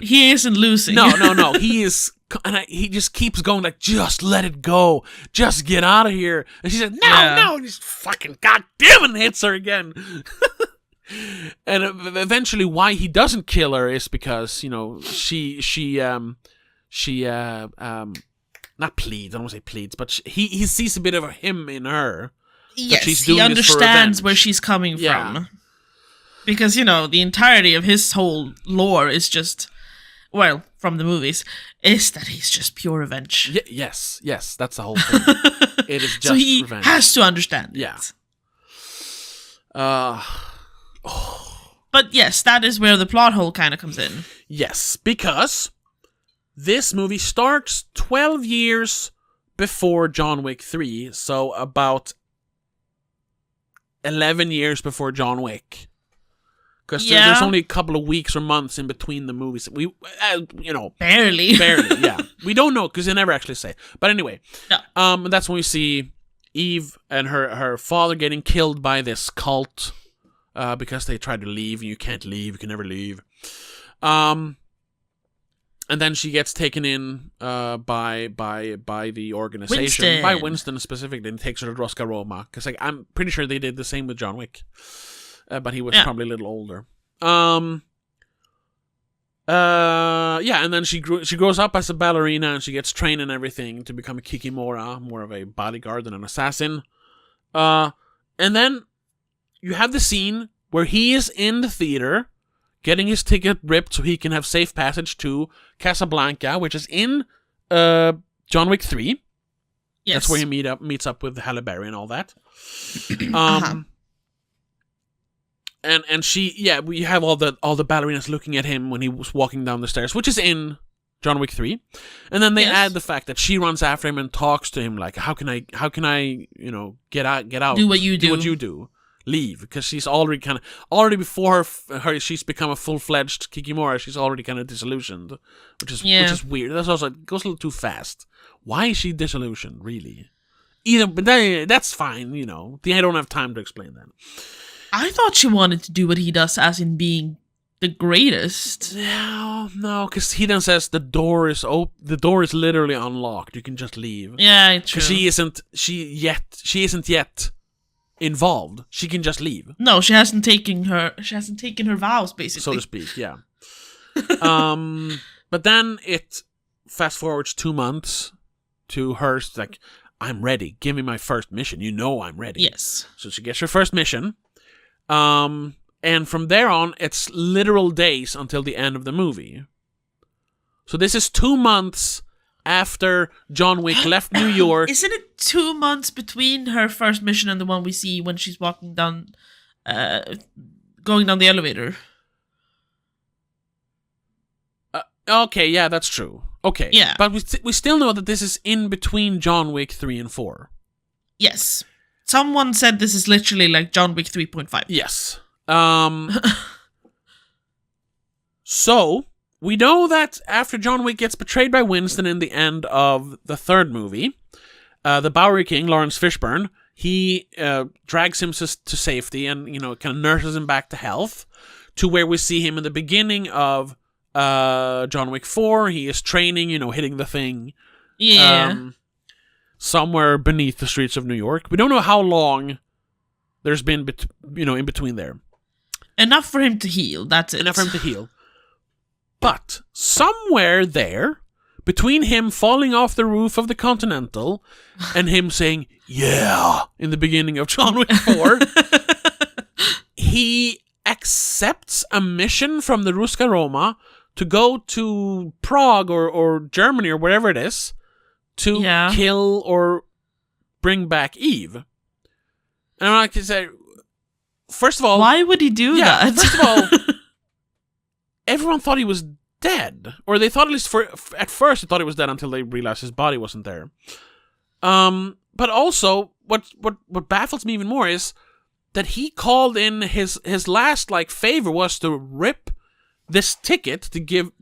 he isn't losing. No, he is he just keeps going like, just let it go, just get out of here. And she said, no, and he's fucking goddamn and hits her again. And eventually, why he doesn't kill her is because she not pleads. I don't want to say pleads, but he sees a bit of him in her. Yes, he understands where she's coming from. Because, the entirety of his whole lore is just, well, from the movies, is that he's just pure revenge. Yes, that's the whole thing. It is just so he revenge. Has to understand it. But yes, that is where the plot hole kind of comes in. Yes, because this movie starts 12 years before John Wick 3, so about 11 years before John Wick. Because there's only a couple of weeks or months in between the movies. Barely, yeah. We don't know because they never actually say. But anyway, that's when we see Eve and her father getting killed by this cult because they tried to leave. You can't leave. You can never leave. And then she gets taken in by the organization, by Winston specifically, and takes her to Rosca-Roma. Because I'm pretty sure they did the same with John Wick. But he was probably a little older. And then she grows up as a ballerina, and she gets trained and everything to become a kikimora, more of a bodyguard than an assassin. And then you have the scene where he is in the theater, getting his ticket ripped so he can have safe passage to Casablanca, which is in John Wick 3. Yes. That's where he meets up with Halle Berry and all that. And she, we have all the ballerinas looking at him when he was walking down the stairs, which is in John Wick 3. And then they add the fact that she runs after him and talks to him like, how can I, get out, do what you do, leave, because she's already before her she's become a full-fledged Kikimora. She's already kind of disillusioned, which is weird. That's also, it goes a little too fast. Why is she disillusioned, really? But that's fine, I don't have time to explain that. I thought she wanted to do what he does, as in being the greatest. No, because he then says the door is literally unlocked. You can just leave. Yeah, true. Because she isn't yet involved. She can just leave. No, she hasn't taken her vows, basically, so to speak. Yeah. But then it fast forwards 2 months to her like, I'm ready. Give me my first mission. I'm ready. Yes. So she gets her first mission. And from there on, it's literal days until the end of the movie. So this is 2 months after John Wick left New York. Isn't it 2 months between her first mission and the one we see when she's walking down, going down the elevator? Okay, yeah, that's true. Okay, yeah, but we still know that this is in between John Wick 3 and 4. Yes. Someone said this is literally like John Wick 3.5. Yes. So, we know that after John Wick gets betrayed by Winston in the end of the third movie, the Bowery King, Lawrence Fishburne, he drags him to safety and, kind of nurses him back to health, to where we see him in the beginning of John Wick 4. He is training, hitting the thing. Yeah. Somewhere beneath the streets of New York. We don't know how long there's been, in between there. Enough for him to heal, that's it. Enough for him to heal. But somewhere there, between him falling off the roof of the Continental and him saying, yeah, in the beginning of John Wick 4, he accepts a mission from the Rosca-Roma to go to Prague or Germany or wherever it is, to kill or bring back Eve. And I'm like to say, first of all, why would he do that? First of all, everyone thought he was dead, or they thought, at least at first they thought he was dead until they realized his body wasn't there. But also, what baffles me even more is that he called in his last favor was to rip this ticket to give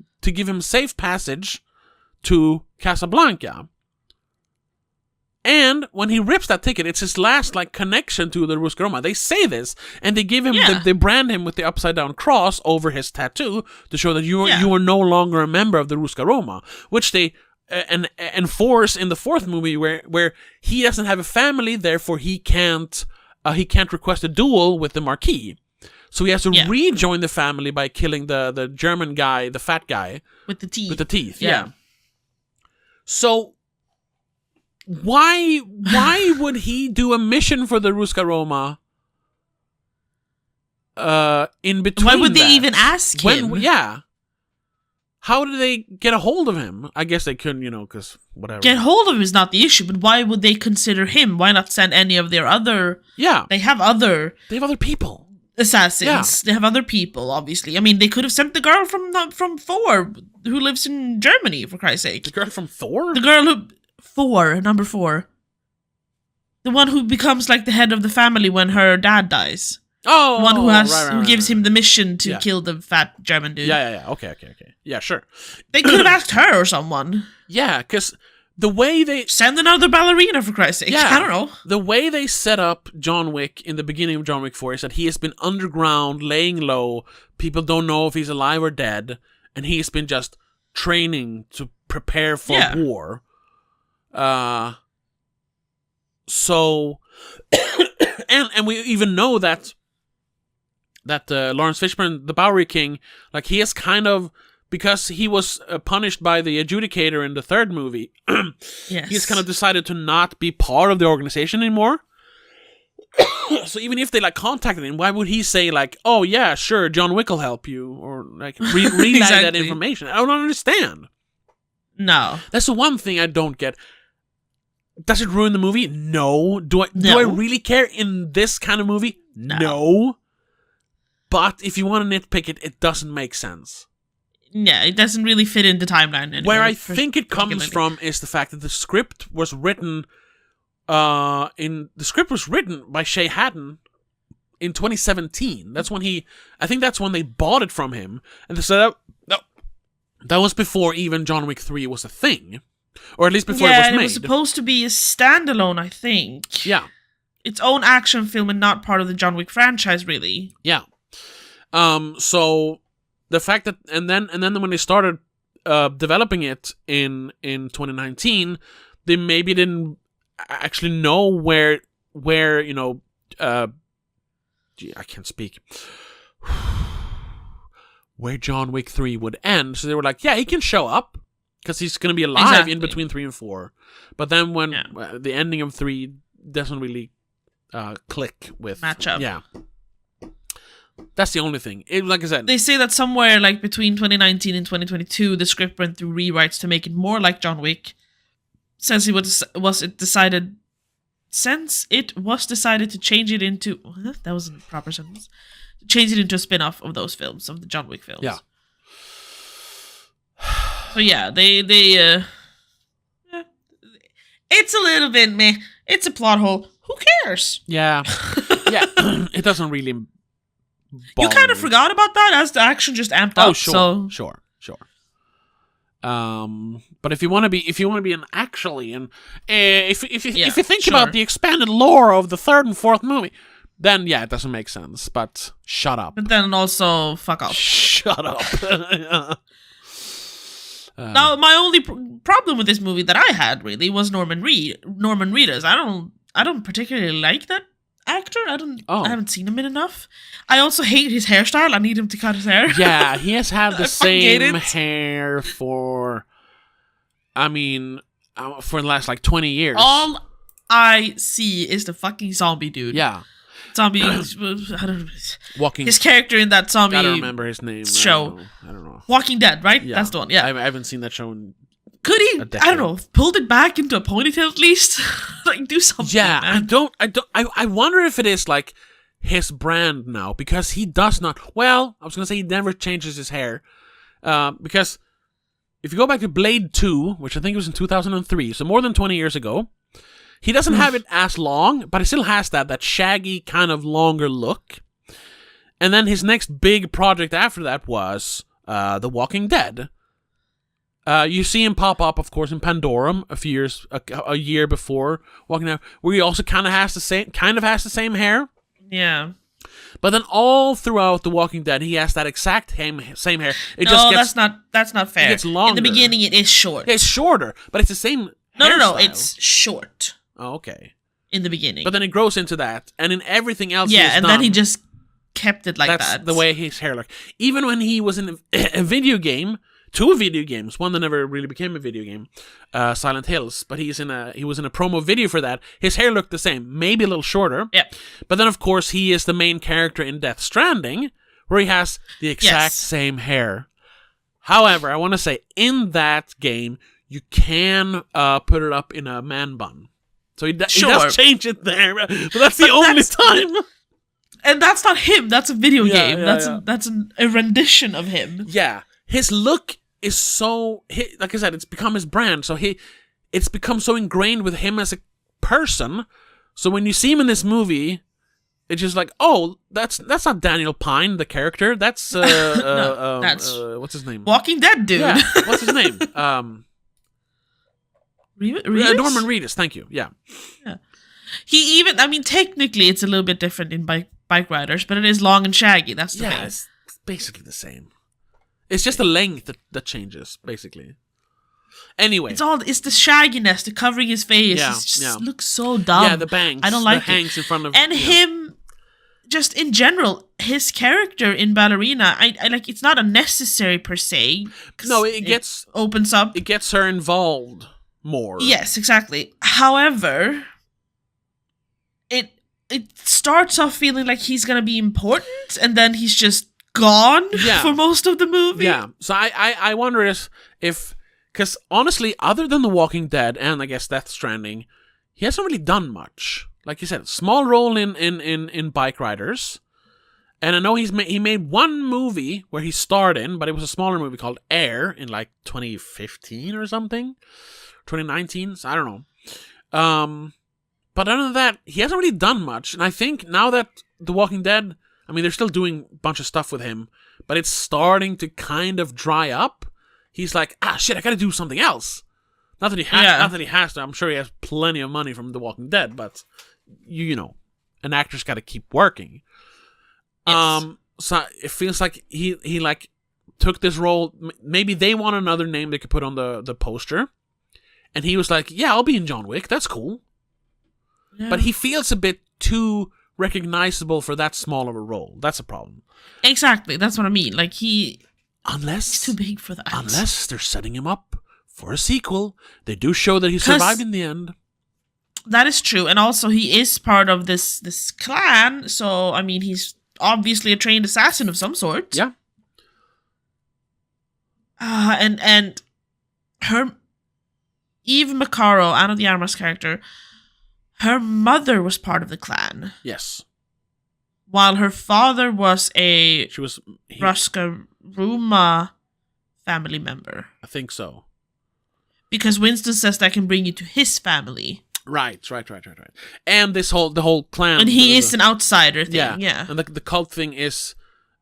him safe passage to Casablanca. And when he rips that ticket, it's his last connection to the Rosca-Roma. They say this, and they give him they brand him with the upside down cross over his tattoo to show that you are no longer a member of the Rosca-Roma, which they enforce in the fourth movie where he doesn't have a family, therefore he can't request a duel with the Marquis. So he has to rejoin the family by killing the German guy, the fat guy with the teeth. With the teeth, yeah. So why would he do a mission for the Ruska Roma? In between, why would they that? Even ask him? How did they get a hold of him? I guess they couldn't, because whatever. Get hold of him is not the issue, but why would they consider him? Why not send any of their other? Yeah, they have other people. Assassins. Yeah. They have other people. Obviously, I mean, they could have sent the girl from Thor, who lives in Germany, for Christ's sake. The girl from Thor. The girl who number 4, the one who becomes like the head of the family when her dad dies. Oh, the one who gives him the mission to kill the fat German dude. Yeah. Okay. Yeah, sure. They could have asked her or someone. Yeah, because the way they send another ballerina, for Christ's sake. Yeah, I don't know. The way they set up John Wick in the beginning of John Wick 4 is that he has been underground, laying low. People don't know if he's alive or dead, and he's been just training to prepare for war. So, and we even know that Lawrence Fishburne, the Bowery King, like he is kind of, because he was punished by the adjudicator in the third movie, he's kind of decided to not be part of the organization anymore. So even if they contacted him, why would he say oh yeah, sure, John Wick will help you, or relay that information? I don't understand. No, that's the one thing I don't get. Does it ruin the movie? No. Do I really care in this kind of movie? No. But if you want to nitpick it, it doesn't make sense. Yeah, it doesn't really fit in the timeline anymore. Where I think it comes from is the fact that the script was written by Shay Haddon in 2017. That's when I think that's when they bought it from him. And so that was before even John Wick 3 was a thing. Or at least before it was made. It was supposed to be a standalone, I think. Yeah. Its own action film and not part of the John Wick franchise, really. Yeah. So the fact that and then when they started developing it in 2019, they maybe didn't actually know where I can't speak. Where John Wick 3 would end. So they were like, yeah, he can show up because he's going to be alive in between 3 and 4. But then when the ending of 3 doesn't really click with match up. Yeah. That's the only thing. Like I said, they say that somewhere between 2019 and 2022, the script went through rewrites to make it more like John Wick. Since it was decided to change it into that wasn't a proper sentence. Change it into a spin-off of those films, of the John Wick films. Yeah. So yeah, they it's a little bit meh. It's a plot hole. Who cares? Yeah. Yeah. It doesn't really. You kind of forgot about that as the action just amped up. Oh, sure, so. sure. But if you want to be an actually, and if you think about the expanded lore of the third and fourth movie, then yeah, it doesn't make sense. But shut up. But then also fuck off. Shut up. Now, my only problem with this movie that I had really was Norman Reedus. I don't particularly like that actor. I haven't seen him in enough. I also hate his hairstyle. I need him to cut his hair. Yeah, he has had the same hair for the last 20 years. All I see is the fucking zombie dude. Yeah. Zombie, I don't know. Walking. His character in that zombie. I don't remember his name. Show. I don't know. Walking Dead, right? Yeah. That's the one. Yeah. I haven't seen that show in. Could he? I don't know. Pulled it back into a ponytail at least. Do something. Yeah, man. I wonder if it is his brand now, because he does not. Well, I was gonna say he never changes his hair, because if you go back to Blade 2, which I think was in 2003, so more than 20 years ago, he doesn't have it as long, but he still has that shaggy kind of longer look. And then his next big project after that was The Walking Dead. You see him pop up, of course, in Pandorum a year before Walking Dead, where he also kind of has the same hair. Yeah. But then all throughout The Walking Dead, he has that exact same hair. It No, just gets, that's not fair. it gets longer. In the beginning, it is short. Yeah, it's shorter, but it's the same No, hairstyle. it's short Oh, okay. in the beginning. But then it grows into that, and in everything else yeah, and then he just kept it like that's that. the way his hair looked. Even when he was in a video game, 2 video games, one that never really became a video game, Silent Hills, but he was in a promo video for that. His hair looked the same, maybe a little shorter. Yeah. But then, of course, he is the main character in Death Stranding, where he has the exact same hair. However, I want to say, in that game, you can put it up in a man bun. So he does change it there, but that's the only time. And that's not him. That's a video game. Yeah, That's a rendition of him. Yeah. His look is so... like I said, it's become his brand. So it's become so ingrained with him as a person. So when you see him in this movie, it's just like, oh, that's not Daniel Pine, the character. That's... No, that's... what's his name? Walking Dead dude. Yeah. What's his name? Reedus? Norman Reedus, thank you. Yeah. He even... I mean, technically, it's a little bit different in Bike Riders, but it is long and shaggy. That's the thing. It's basically the same. It's just the length that changes, basically. Anyway. It's the shagginess, the covering his face. Yeah, It just looks so dumb. Yeah, the bangs. I don't like the hangs in front of... And him, just in general, his character in Ballerina, I like, it's not unnecessary per se. No, it opens up. It gets her involved more. Yes, exactly. However, it starts off feeling like he's gonna be important, and then he's just gone for most of the movie. Yeah. So I wonder if because honestly, other than The Walking Dead and I guess Death Stranding, he hasn't really done much. Like you said, small role in Bike Riders, and I know he made one movie where he starred in, but it was a smaller movie called Air in like 2015 or something, 2019. So I don't know. But other than that, he hasn't really done much. And I think now that The Walking Dead, I mean, they're still doing a bunch of stuff with him, but it's starting to kind of dry up. He's like, shit, I gotta do something else. Not that he has to. I'm sure he has plenty of money from The Walking Dead, but you know, an actor's got to keep working. Yes. So it feels like he like took this role. Maybe they want another name they could put on the poster, and he was like, yeah, I'll be in John Wick. That's cool. Yeah. But he feels a bit too recognizable for that small of a role. That's a problem. Exactly. That's what I mean. Like he's too big for that. Unless they're setting him up for a sequel. They do show that he survived in the end. That is true. And also he is part of this clan. So, I mean, he's obviously a trained assassin of some sort. Yeah. And her... Eve Macaro, Ana de Armas' character... Her mother was part of the clan. Yes. While her father was Ruska Ruma family member. I think so. Because Winston says that can bring you to his family. Right. And the whole clan. And he is an outsider thing, yeah. And the cult thing is,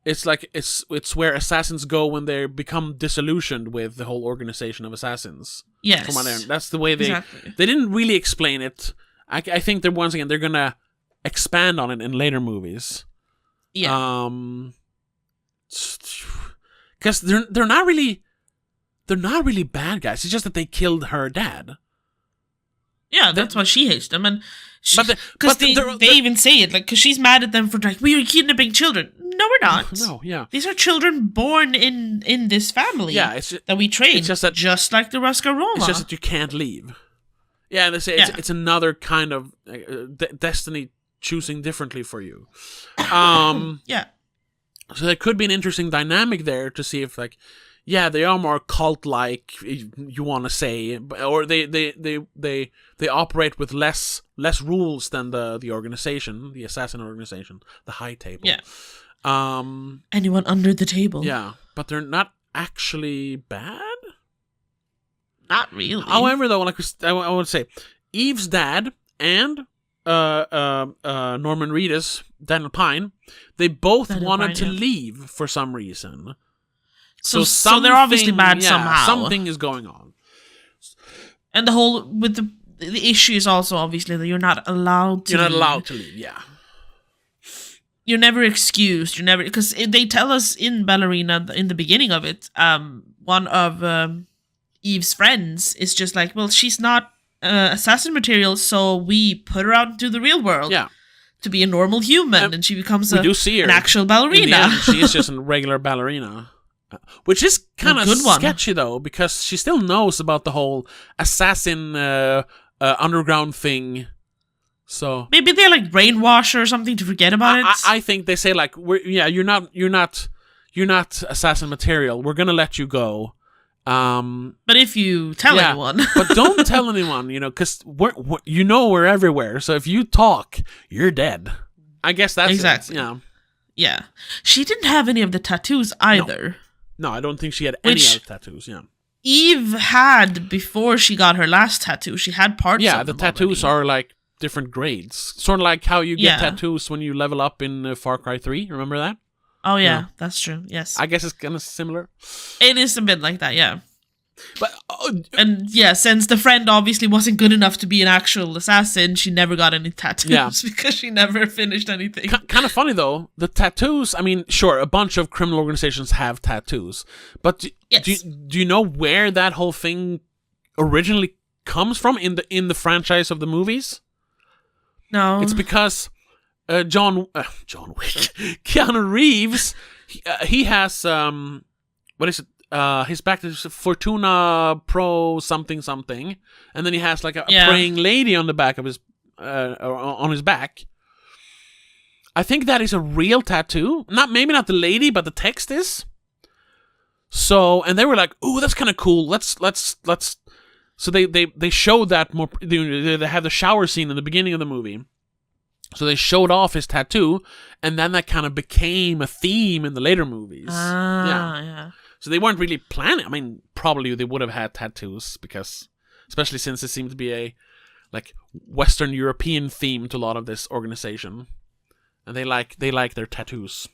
it's like, it's where assassins go when they become disillusioned with the whole organization of assassins. Yes. From what I learned. That's the way they didn't really explain it. I think that once again they're gonna expand on it in later movies. Yeah. Because they're not really bad guys. It's just that they killed her dad. Yeah, that's why she hates them, and because they even say it, like, because she's mad at them for like, we are kidnapping children. No, we're not. No, yeah. These are children born in this family. Yeah, it's just, that we train. It's just that, just like the Ruska Roma. It's just that you can't leave. Yeah, and they say it's another kind of destiny choosing differently for you. Yeah. So there could be an interesting dynamic there to see if, like, yeah, they are more cult-like, you want to say, or they operate with less rules than the organization, the assassin organization, the High Table. Yeah. Anyone under the table. Yeah, but they're not actually bad. Not really. However, though, like I want to say, Eve's dad and Norman Reedus, Daniel Pine, they both wanted to leave for some reason. So they're obviously bad somehow. Something is going on. And the whole with the issue is also obviously that you're not allowed to. You're not allowed to leave. Yeah. you're never excused. You're never, because they tell us in Ballerina in the beginning of it. One of Eve's friends is just like, well, she's not assassin material, so we put her out into the real world. Yeah. To be a normal human, and she becomes we do see her an actual ballerina. In the end, she is just a regular ballerina. Which is kind of sketchy, though, because she still knows about the whole assassin underground thing. So maybe they're like brainwashed or something to forget about it. I think they say like, you're not assassin material. We're gonna let you go. But if you tell anyone, but don't tell anyone, because we're everywhere. So if you talk, you're dead. I guess that's exactly. Yeah. She didn't have any of the tattoos either. No, I don't think she had any of the tattoos. Yeah. Eve had before she got her last tattoo. She had parts. Yeah, of the them tattoos already. are like different grades, sort of like how you get tattoos when you level up in Far Cry 3. Remember that? Oh yeah, that's true. Yes, I guess it's kind of similar. It is a bit like that, yeah. But and yeah, since the friend obviously wasn't good enough to be an actual assassin, she never got any tattoos because she never finished anything. Kind of funny though, the tattoos. I mean, sure, a bunch of criminal organizations have tattoos, but do you know where that whole thing originally comes from in the franchise of the movies? No, it's because John Wick, Keanu Reeves, he has what is it? His back is Fortuna Pro something, and then he has like a praying lady on the back of his on his back. I think that is a real tattoo. Maybe not the lady, but the text is. So, and they were like, "Ooh, that's kind of cool. Let's." So they showed that more. They have the shower scene in the beginning of the movie. So they showed off his tattoo, and then that kind of became a theme in the later movies. Yeah. So they weren't really planning. I mean, probably they would have had tattoos because, especially since it seemed to be a like Western European theme to a lot of this organization, and they like their tattoos.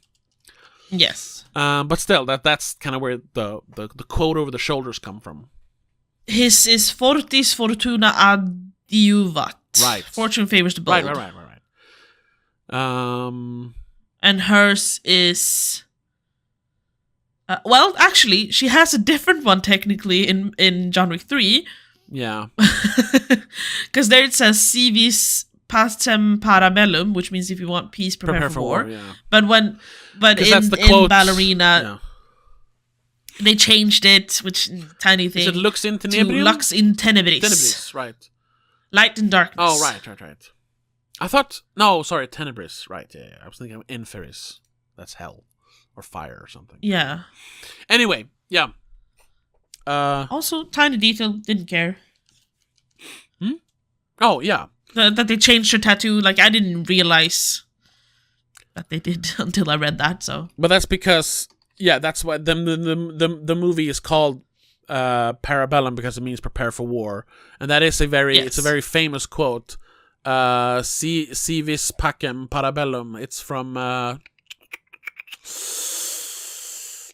Yes. But still, that's kind of where the quote over the shoulders come from. His is Fortis Fortuna Adiuvat. Right. Fortune favors the bold. Right. And hers is. Well, actually, she has a different one technically in John Wick 3. Yeah. Because there it says civis pacem parabellum, which means if you want peace, prepare for war. Yeah. But in Ballerina, they changed it, which tiny thing. Is it lux in to tenebrium? Lux in tenebris. Tenebris, right. Light and darkness. Oh, right. I thought, no, sorry, tenebris, right, yeah. I was thinking of inferis. That's hell. Or fire or something. Yeah. Anyway, yeah. Also, tiny detail, didn't care. Oh, yeah. That they changed her tattoo, like, I didn't realize that they did until I read that, so. But that's because, that's why the movie is called Parabellum, because it means prepare for war. And that is it's a very famous quote. Si vis pacem parabellum. It's from...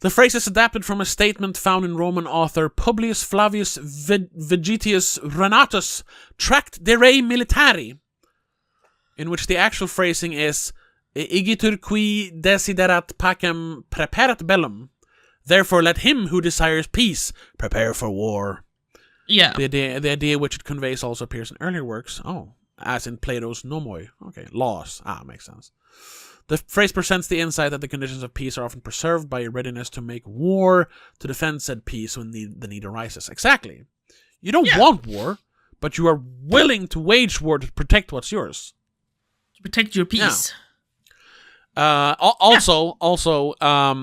The phrase is adapted from a statement found in Roman author Publius Flavius Vegetius Renatus Tract de Re Militari, in which the actual phrasing is Igitur qui desiderat pacem preparat bellum. Therefore let him who desires peace prepare for war. Yeah. The idea which it conveys also appears in earlier works. Oh, as in Plato's nomoi. Okay, laws. Makes sense. The phrase presents the insight that the conditions of peace are often preserved by a readiness to make war to defend said peace when the need arises. Exactly. You don't want war, but you are willing to wage war to protect what's yours. To protect your peace. Yeah. Also, I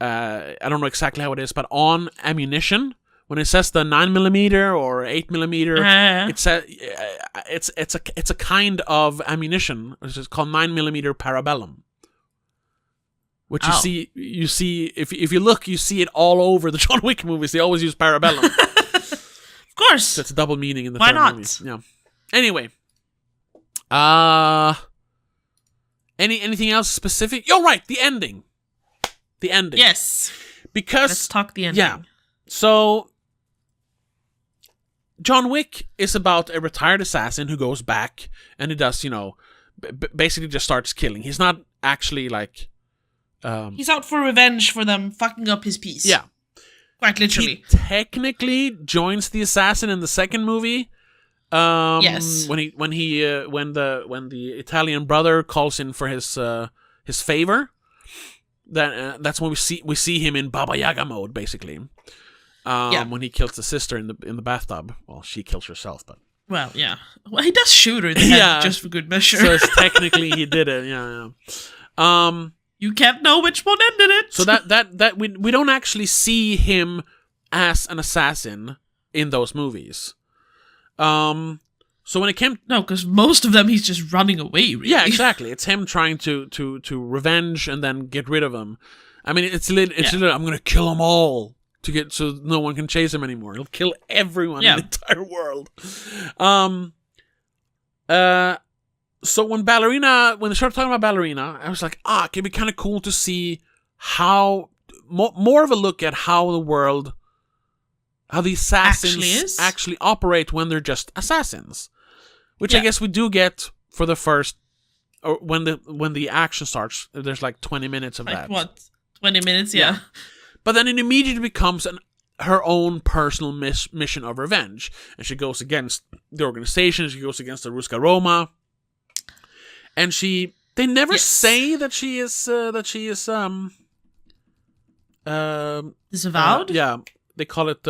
don't know exactly how it is, but on ammunition, when it says the 9mm or 8mm, it's a kind of ammunition, which is called 9mm parabellum. Which you see if you look, you see it all over the John Wick movies. They always use parabellum. Of course, so it's a double meaning in the Why third not? movie. Yeah. Anyway, anything else specific? You're right. The ending. Yes. Because let's talk the ending. Yeah. So, John Wick is about a retired assassin who goes back and he does, basically just starts killing. He's not actually like. He's out for revenge for them fucking up his piece. Yeah. Quite literally. He technically joins the assassin in the second movie. Yes. When the Italian brother calls in for his favor, that's when we see him in Baba Yaga mode, basically. When he kills the sister in the bathtub. Well, she kills herself, but. Well, yeah. Well, he does shoot her in the head just for good measure. So it's technically he did it. Yeah. You can't know which one ended it. So that we don't actually see him as an assassin in those movies. So when it came, no, because most of them he's just running away. Really. Yeah, exactly. It's him trying to revenge and then get rid of them. I mean, it's literally I'm gonna kill them all to get so no one can chase him anymore. He'll kill everyone in the entire world. So when they started talking about Ballerina, I was like, it could be kind of cool to see how more of a look at how the assassins actually operate when they're just assassins, which I guess we do get for the first, or when the action starts. There's like 20 minutes of that. What? 20 minutes? Yeah. But then it immediately becomes her own personal mission of revenge, and she goes against the organization. She goes against the Ruska Roma. And they never say that she is disavowed? Yeah, they call it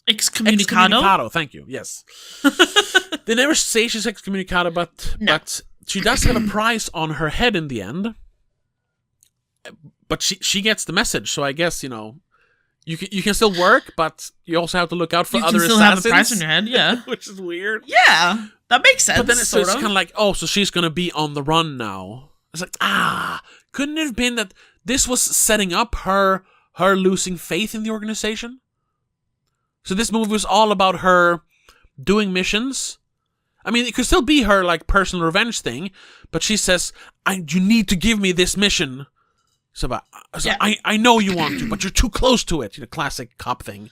excommunicado. Thank you. Yes. They never say she's excommunicado, but she does have a price on her head in the end. But she gets the message, so I guess you can still work, but you also have to look out for other assassins. You can still have a price on your head, yeah. Which is weird. Yeah, that makes sense. But then it's kind of like, so she's gonna be on the run now. It's like, couldn't it have been that this was setting up her losing faith in the organization? So this movie was all about her doing missions. I mean, it could still be her like personal revenge thing, but she says, you need to give me this mission. I know you want to, but you're too close to it. Classic cop thing.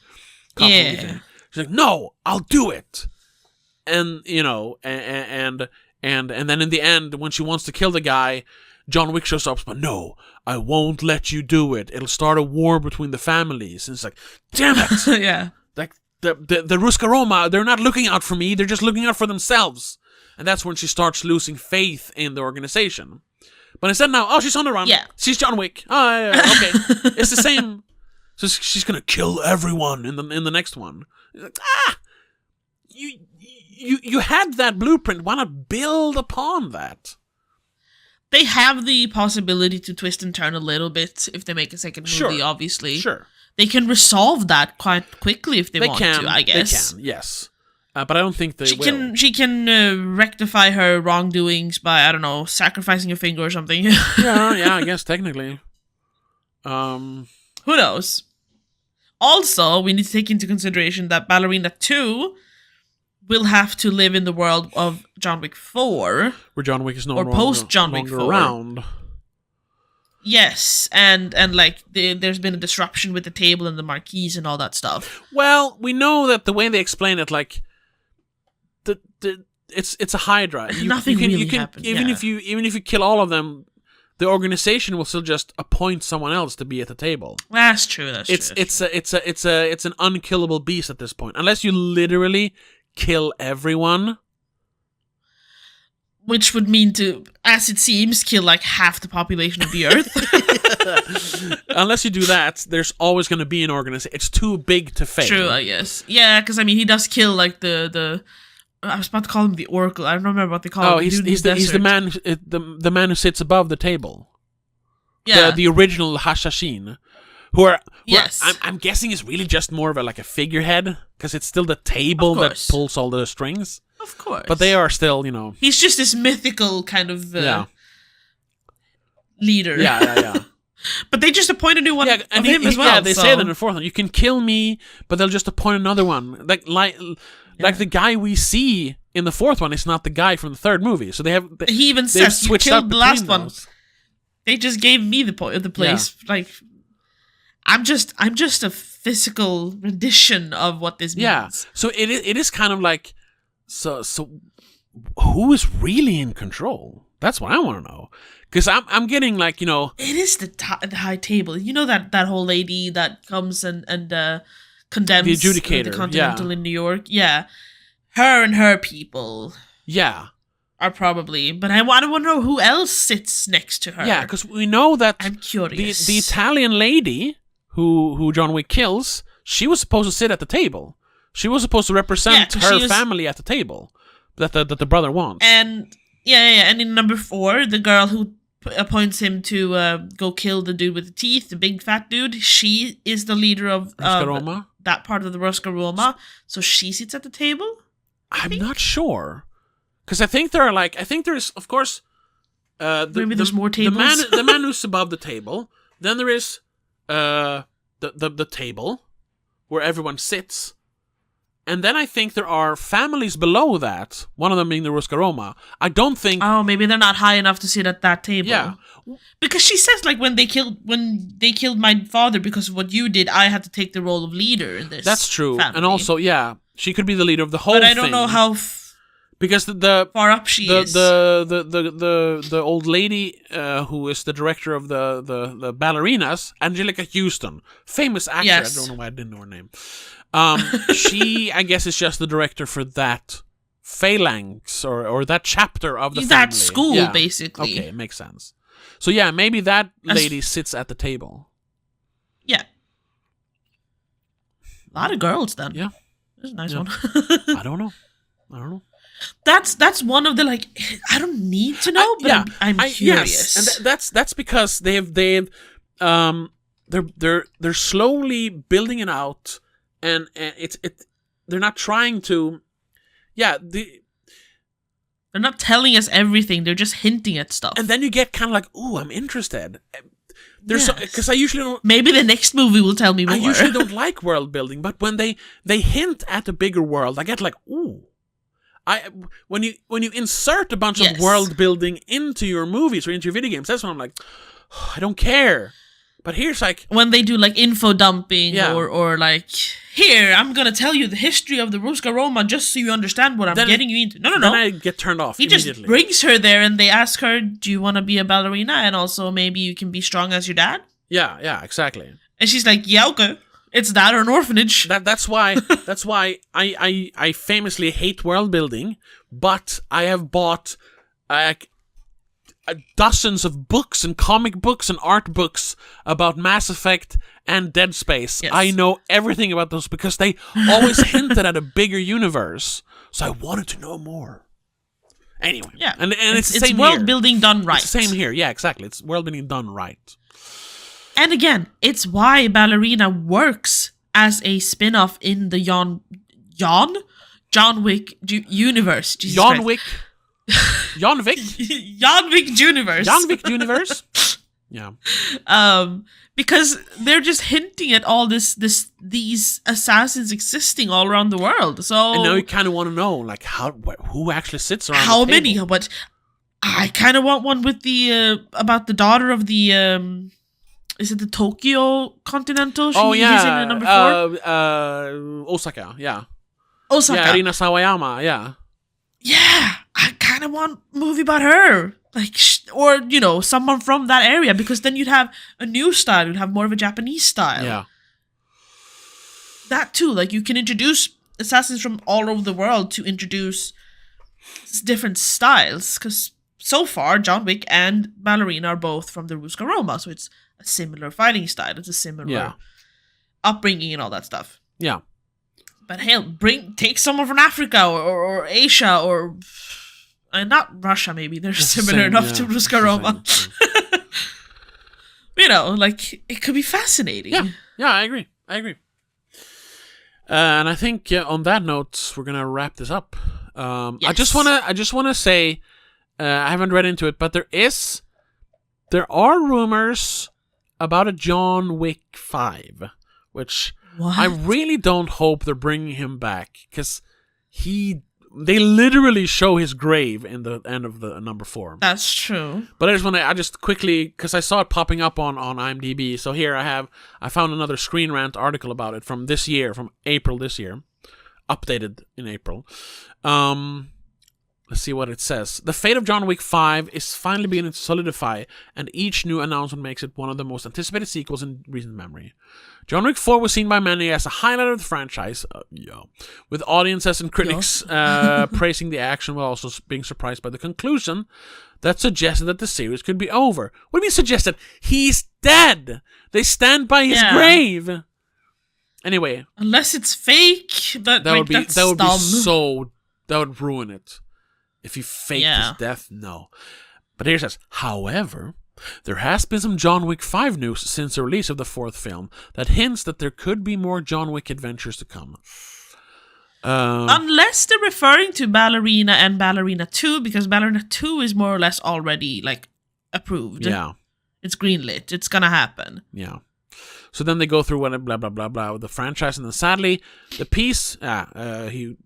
Movie thing. She's like, no, I'll do it. And and then in the end, when she wants to kill the guy, John Wick shows up, but no, I won't let you do it. It'll start a war between the families. And it's like, damn it. Yeah. Like the Ruska Roma, they're not looking out for me. They're just looking out for themselves. And that's when she starts losing faith in the organization. But instead now, she's on the run. Yeah. She's John Wick. Okay. It's the same. So she's gonna kill everyone in the next one. Like, you had that blueprint. Why not build upon that? They have the possibility to twist and turn a little bit if they make a second movie, obviously. Sure. They can resolve that quite quickly if they want to, I guess. They can, yes. But I don't think they will. She can rectify her wrongdoings by, I don't know, sacrificing a finger or something. yeah, I guess technically. Who knows? Also, we need to take into consideration that Ballerina 2 will have to live in the world of John Wick 4. Where John Wick is no longer post John Wick 4 around. Yes, and like there's been a disruption with the table and the marquees and all that stuff. Well, we know that the way they explain it, like it's a Hydra. Nothing really happened. Even if you kill all of them, the organization will still just appoint someone else to be at the table. That's true. It's an unkillable beast at this point, unless you literally kill everyone. Which would mean to, as it seems, kill like half the population of the Earth. Unless you do that, there's always going to be an organization. It's too big to fail. True, I guess. Yeah, because I mean, he does kill like the. I was about to call him the Oracle. I don't remember what they call him. He's the man. The man who sits above the table. Yeah, the original Hashashin. Who are yes. I'm guessing is really just more of a figurehead, because it's still the table that pulls all the strings. Of course. But they are still, He's just this mythical kind of leader. Yeah. But they just appoint a new one of him as well. Yeah, they say that in the fourth one. You can kill me, but they'll just appoint another one. Like the guy we see in the fourth one is not the guy from the third movie. So he even says, you killed the last one. They just gave me the place. Yeah. Like, I'm just a physical rendition of what this means. Yeah. So it is kind of like, so who is really in control? That's what I want to know. Because I'm getting like, you know, It is the high table. You know that whole lady that comes and condemns the adjudicator, the Continental in New York. Yeah, her and her people. Yeah. Are probably, but I want to know who else sits next to her. Yeah, because we know that I'm curious. The Italian lady who John Wick kills, she was supposed to sit at the table. She was supposed to represent her family at the table that the brother wants. And and in number 4, the girl who appoints him to go kill the dude with the teeth, the big fat dude, she is the leader of that part of the Rosca-Roma. So she sits at the table? I'm not sure. Because I think there's, of course, maybe there's more tables. The man who's above the table. Then there is the table where everyone sits. And then I think there are families below that, one of them being the Rosca-Roma. I don't think... Oh, maybe they're not high enough to sit at that table. Yeah. Because she says, like, when they killed my father because of what you did, I had to take the role of leader in this. That's true. family. And also, yeah, she could be the leader of the whole thing. But I don't know how... Because the far up she is. The old lady who is the director of the Ballerinas, Angelica Houston, famous actor. Yes. I don't know why I didn't know her name. She, I guess, is just the director for that phalanx or that chapter of the family. That school, basically. Okay, it makes sense. So yeah, maybe that lady sits at the table. Yeah. A lot of girls then. Yeah. That's a nice one. I don't know. That's one of the, like, I don't need to know, but I'm curious. Yes, and that's because they're slowly building it out, and they're not trying to, they're not telling us everything. They're just hinting at stuff, and then you get kind of like, ooh, I'm interested. Because I usually don't. Maybe the next movie will tell me more. I usually don't like world building, but when they hint at a bigger world, I get like, ooh. When you insert a bunch of world building into your movies or into your video games, that's when I'm like, oh, I don't care. But here's like when they do like info dumping or like, here, I'm gonna tell you the history of the Rosca-Roma just so you understand what I'm getting you into. No. Then I get turned off. He just brings her there and they ask her, do you want to be a ballerina and also maybe you can be strong as your dad? Yeah, exactly. And she's like, yeah, okay. It's that or an orphanage. That's why I famously hate world building, but I have bought dozens of books and comic books and art books about Mass Effect and Dead Space. Yes. I know everything about those because they always hinted at a bigger universe, so I wanted to know more. Anyway, and it's the same world here. building done right. It's the same here, yeah, exactly. It's world building done right. And again, it's why Ballerina works as a spin-off in the John Wick universe. John Wick universe. John Wick universe. Yeah. Because they're just hinting at all these assassins existing all around the world. So and now you kind of want to know, like, who actually sits around. How the many? table. But I kind of want one with the about the daughter of the. Is it the Tokyo Continental? He's in number 4? Osaka, yeah. Osaka. Yeah, Rina Sawayama, yeah. Yeah, I kind of want a movie about her. Like, or, someone from that area, because then you'd have a new style. You'd have more of a Japanese style. Yeah. That too, like, you can introduce assassins from all over the world to introduce different styles, because so far, John Wick and Ballerina are both from the Rosca-Roma, so it's a similar fighting style. It's a similar upbringing and all that stuff. Yeah. But hell, take someone from Africa or Asia or not Russia. Maybe they're similar enough to Rosca-Roma. Like it could be fascinating. Yeah, I agree. And I think on that note, we're gonna wrap this up. Yes. I just wanna say, I haven't read into it, but there are rumors about a John Wick 5, which I really don't hope they're bringing him back, because they literally show his grave in the end of the number 4. That's true. But I just quickly, because I saw it popping up on IMDb, so here I found another Screen Rant article about it from this year, from April this year, updated in April. Let's see what it says. The fate of John Wick 5 is finally beginning to solidify, and each new announcement makes it one of the most anticipated sequels in recent memory. John Wick 4 was seen by many as a highlight of the franchise, with audiences and critics praising the action while also being surprised by the conclusion that suggested that the series could be over. What do you mean suggested? He's dead! They stand by his grave! Anyway. Unless it's fake, that would be that would ruin it. If he faked his death, no. But here it says, however, there has been some John Wick 5 news since the release of the 4th film that hints that there could be more John Wick adventures to come. Unless they're referring to Ballerina and Ballerina 2, because Ballerina 2 is more or less already, like, approved. Yeah. It's greenlit. It's gonna happen. Yeah. So then they go through what blah, blah, blah, blah with the franchise, and then sadly, the piece, he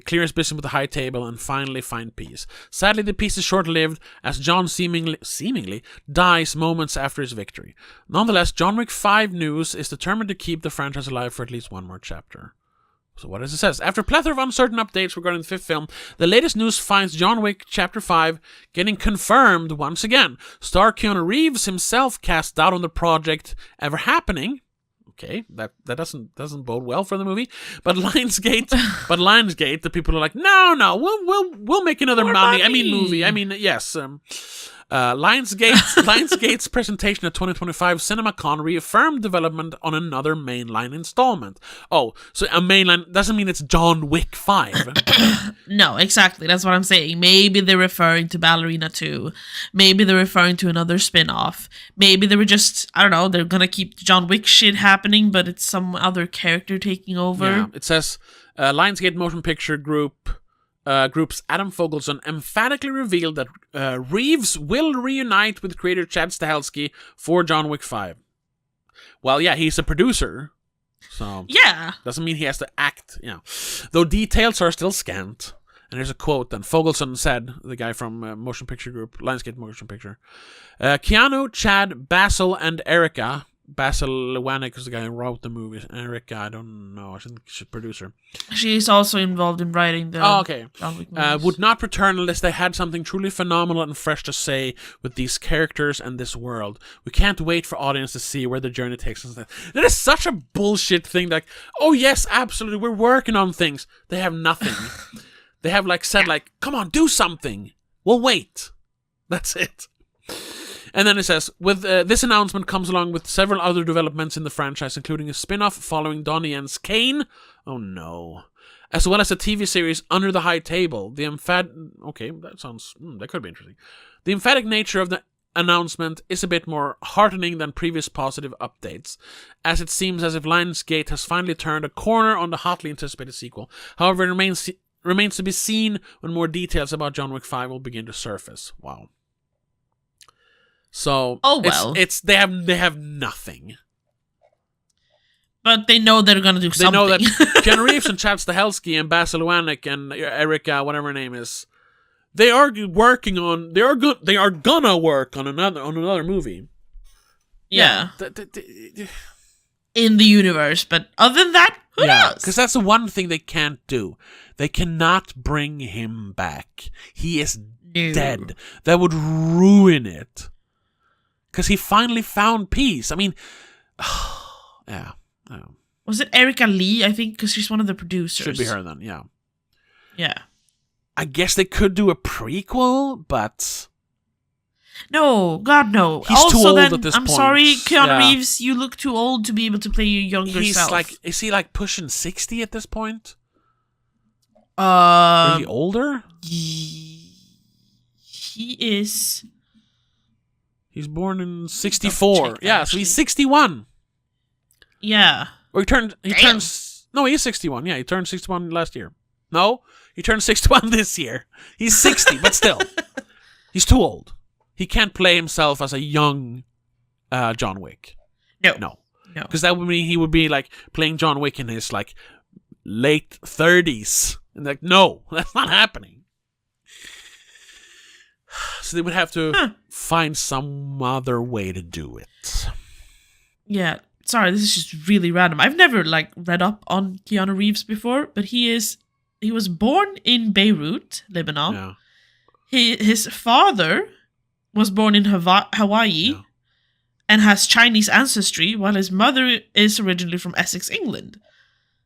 clears business with the high table and finally find peace. Sadly, the peace is short-lived as John seemingly dies moments after his victory. Nonetheless, John Wick 5 news is determined to keep the franchise alive for at least one more chapter. So what does it say? After a plethora of uncertain updates regarding the 5th film, the latest news finds John Wick Chapter 5 getting confirmed once again. Star Keanu Reeves himself cast doubt on the project ever happening. Okay, that doesn't bode well for the movie. But Lionsgate, the people are like, no, we'll make another movie. I mean, yes. Lionsgate's presentation at 2025 CinemaCon reaffirmed development on another mainline installment. Oh, so a mainline doesn't mean it's John Wick 5. No, exactly. That's what I'm saying. Maybe they're referring to Ballerina 2. Maybe they're referring to another spin-off. Maybe they were just, I don't know, they're gonna keep John Wick shit happening, but it's some other character taking over. Yeah, it says Lionsgate Motion Picture Group's Adam Fogelson emphatically revealed that Reeves will reunite with creator Chad Stahelski for John Wick 5. Well, yeah, he's a producer, so doesn't mean he has to act, Though details are still scant. And there's a quote, and Fogelson said, the guy from Motion Picture Group, Lionsgate Motion Picture, Keanu, Chad, Basil, and Erica. Basil Lewanik is the guy who wrote the movie. Erica, I don't know. I think she's a producer. She's also involved in writing the John Wick movies. Would not return unless they had something truly phenomenal and fresh to say with these characters and this world. We can't wait for audience to see where the journey takes us. That is such a bullshit thing. Like, oh yes, absolutely, we're working on things. They have nothing. They have said, come on, do something. We'll wait. That's it. And then it says, with this announcement comes along with several other developments in the franchise, including a spin-off following Donnie Yen's Kane. Oh no. As well as a TV series Under the High Table. Okay, that could be interesting. The emphatic nature of the announcement is a bit more heartening than previous positive updates, as it seems as if Lionsgate has finally turned a corner on the hotly anticipated sequel. However, it remains to be seen when more details about John Wick 5 will begin to surface. Wow. So they have nothing. But they know they're gonna do something. They know that Keanu Reeves and Chad Stahelski and Basil Lewanik and Erica, whatever her name is, they are working on. They are gonna work on another movie. Yeah. In the universe, but other than that, who knows? Because that's the one thing they can't do. They cannot bring him back. He is dead. That would ruin it. Because he finally found peace. I mean, yeah. Was it Erica Lee? I think because she's one of the producers. Should be her then, yeah. Yeah. I guess they could do a prequel, but... No, God, no. He's too old at this I'm point. sorry, Keanu Reeves, you look too old to be able to play your younger self. Is he pushing 60 at this point? Is he older? He is... He's born in 64. Yeah, so he's 61. Yeah. Or he turns... No, he is 61. Yeah, he turned 61 last year. No, he turned 61 this year. He's 60, but still. He's too old. He can't play himself as a young John Wick. No. Because that would mean he would be playing John Wick in his late 30s. And no, that's not happening. So they would have to find some other way to do it. Yeah. Sorry, this is just really random. I've never read up on Keanu Reeves before, but he is he was born in Beirut, Lebanon. Yeah. His father was born in Hawaii. Yeah. And has Chinese ancestry, while his mother is originally from Essex, England.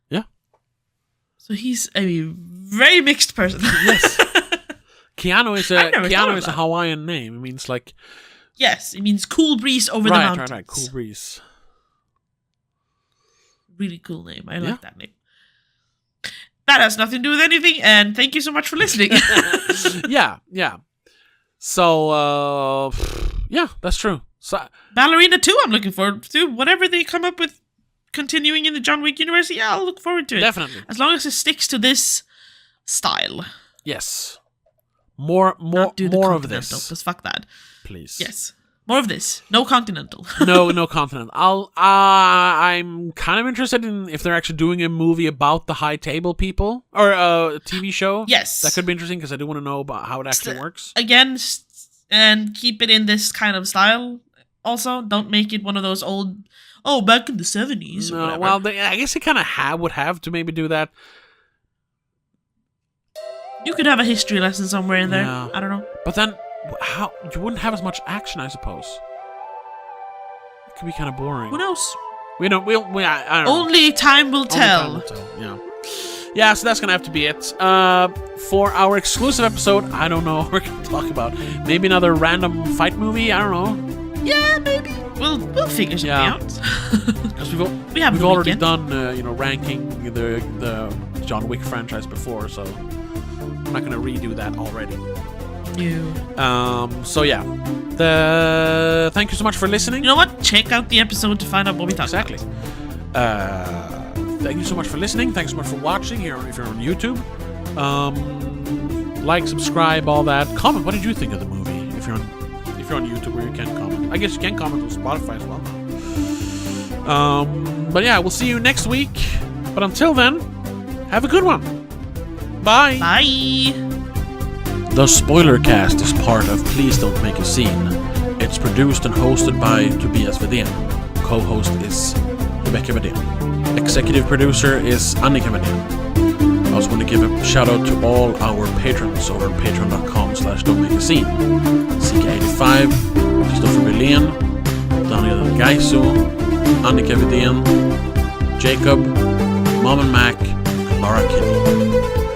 Yeah. So he's a very mixed person. Yes. Keanu is a that. Hawaiian name. It means like... Yes, it means cool breeze over the mountains. Right. Cool breeze. Really cool name. I like that name. That has nothing to do with anything, and thank you so much for listening. Yeah. So, yeah, that's true. So, Ballerina 2, I'm looking forward to. Whatever they come up with continuing in the John Wick universe, yeah, I'll look forward to it. Definitely. As long as it sticks to this style. Yes. More of this. Because fuck that. Please. Yes. More of this. No continental. No continent. I'm kind of interested in if they're actually doing a movie about the high table people or a TV show. Yes. That could be interesting because I do want to know about how it actually works. Again, and keep it in this kind of style. Also, don't make it one of those old, back in the 70s. No, or whatever. well, I guess they kind of would have to maybe do that. You could have a history lesson somewhere in there. Yeah. I don't know. But then, how you wouldn't have as much action, I suppose. It could be kind of boring. Who knows? We don't. I don't know. Only time will tell. Only time will tell. Yeah. So that's gonna have to be it. For our exclusive episode, I don't know what we're gonna talk about. Maybe another random fight movie. I don't know. Yeah, maybe. We'll figure something out. Because we've already done ranking the John Wick franchise before, so I'm not gonna redo that already. So yeah. Thank you so much for listening. You know what? Check out the episode to find out what we talked about. Exactly. Thank you so much for listening. Thanks so much for watching here if you're on YouTube. Like, subscribe, all that. Comment. What did you think of the movie? If you're on YouTube, where you can comment. I guess you can comment on Spotify as well now. But yeah, we'll see you next week. But until then, have a good one. Bye. Bye. The Spoiler Cast is part of Please Don't Make a Scene. It's produced and hosted by Tobias Vedén. Co-host is Rebecca Vedén. Executive producer is Annika Vedén. I also want to give a shout out to all our patrons over at patreon.com/don'tmakeascene. CK85, Christopher Berlin, Daniel Gaiso, Annika Vedén, Jacob, Mom and Mac, and Laura Kinney.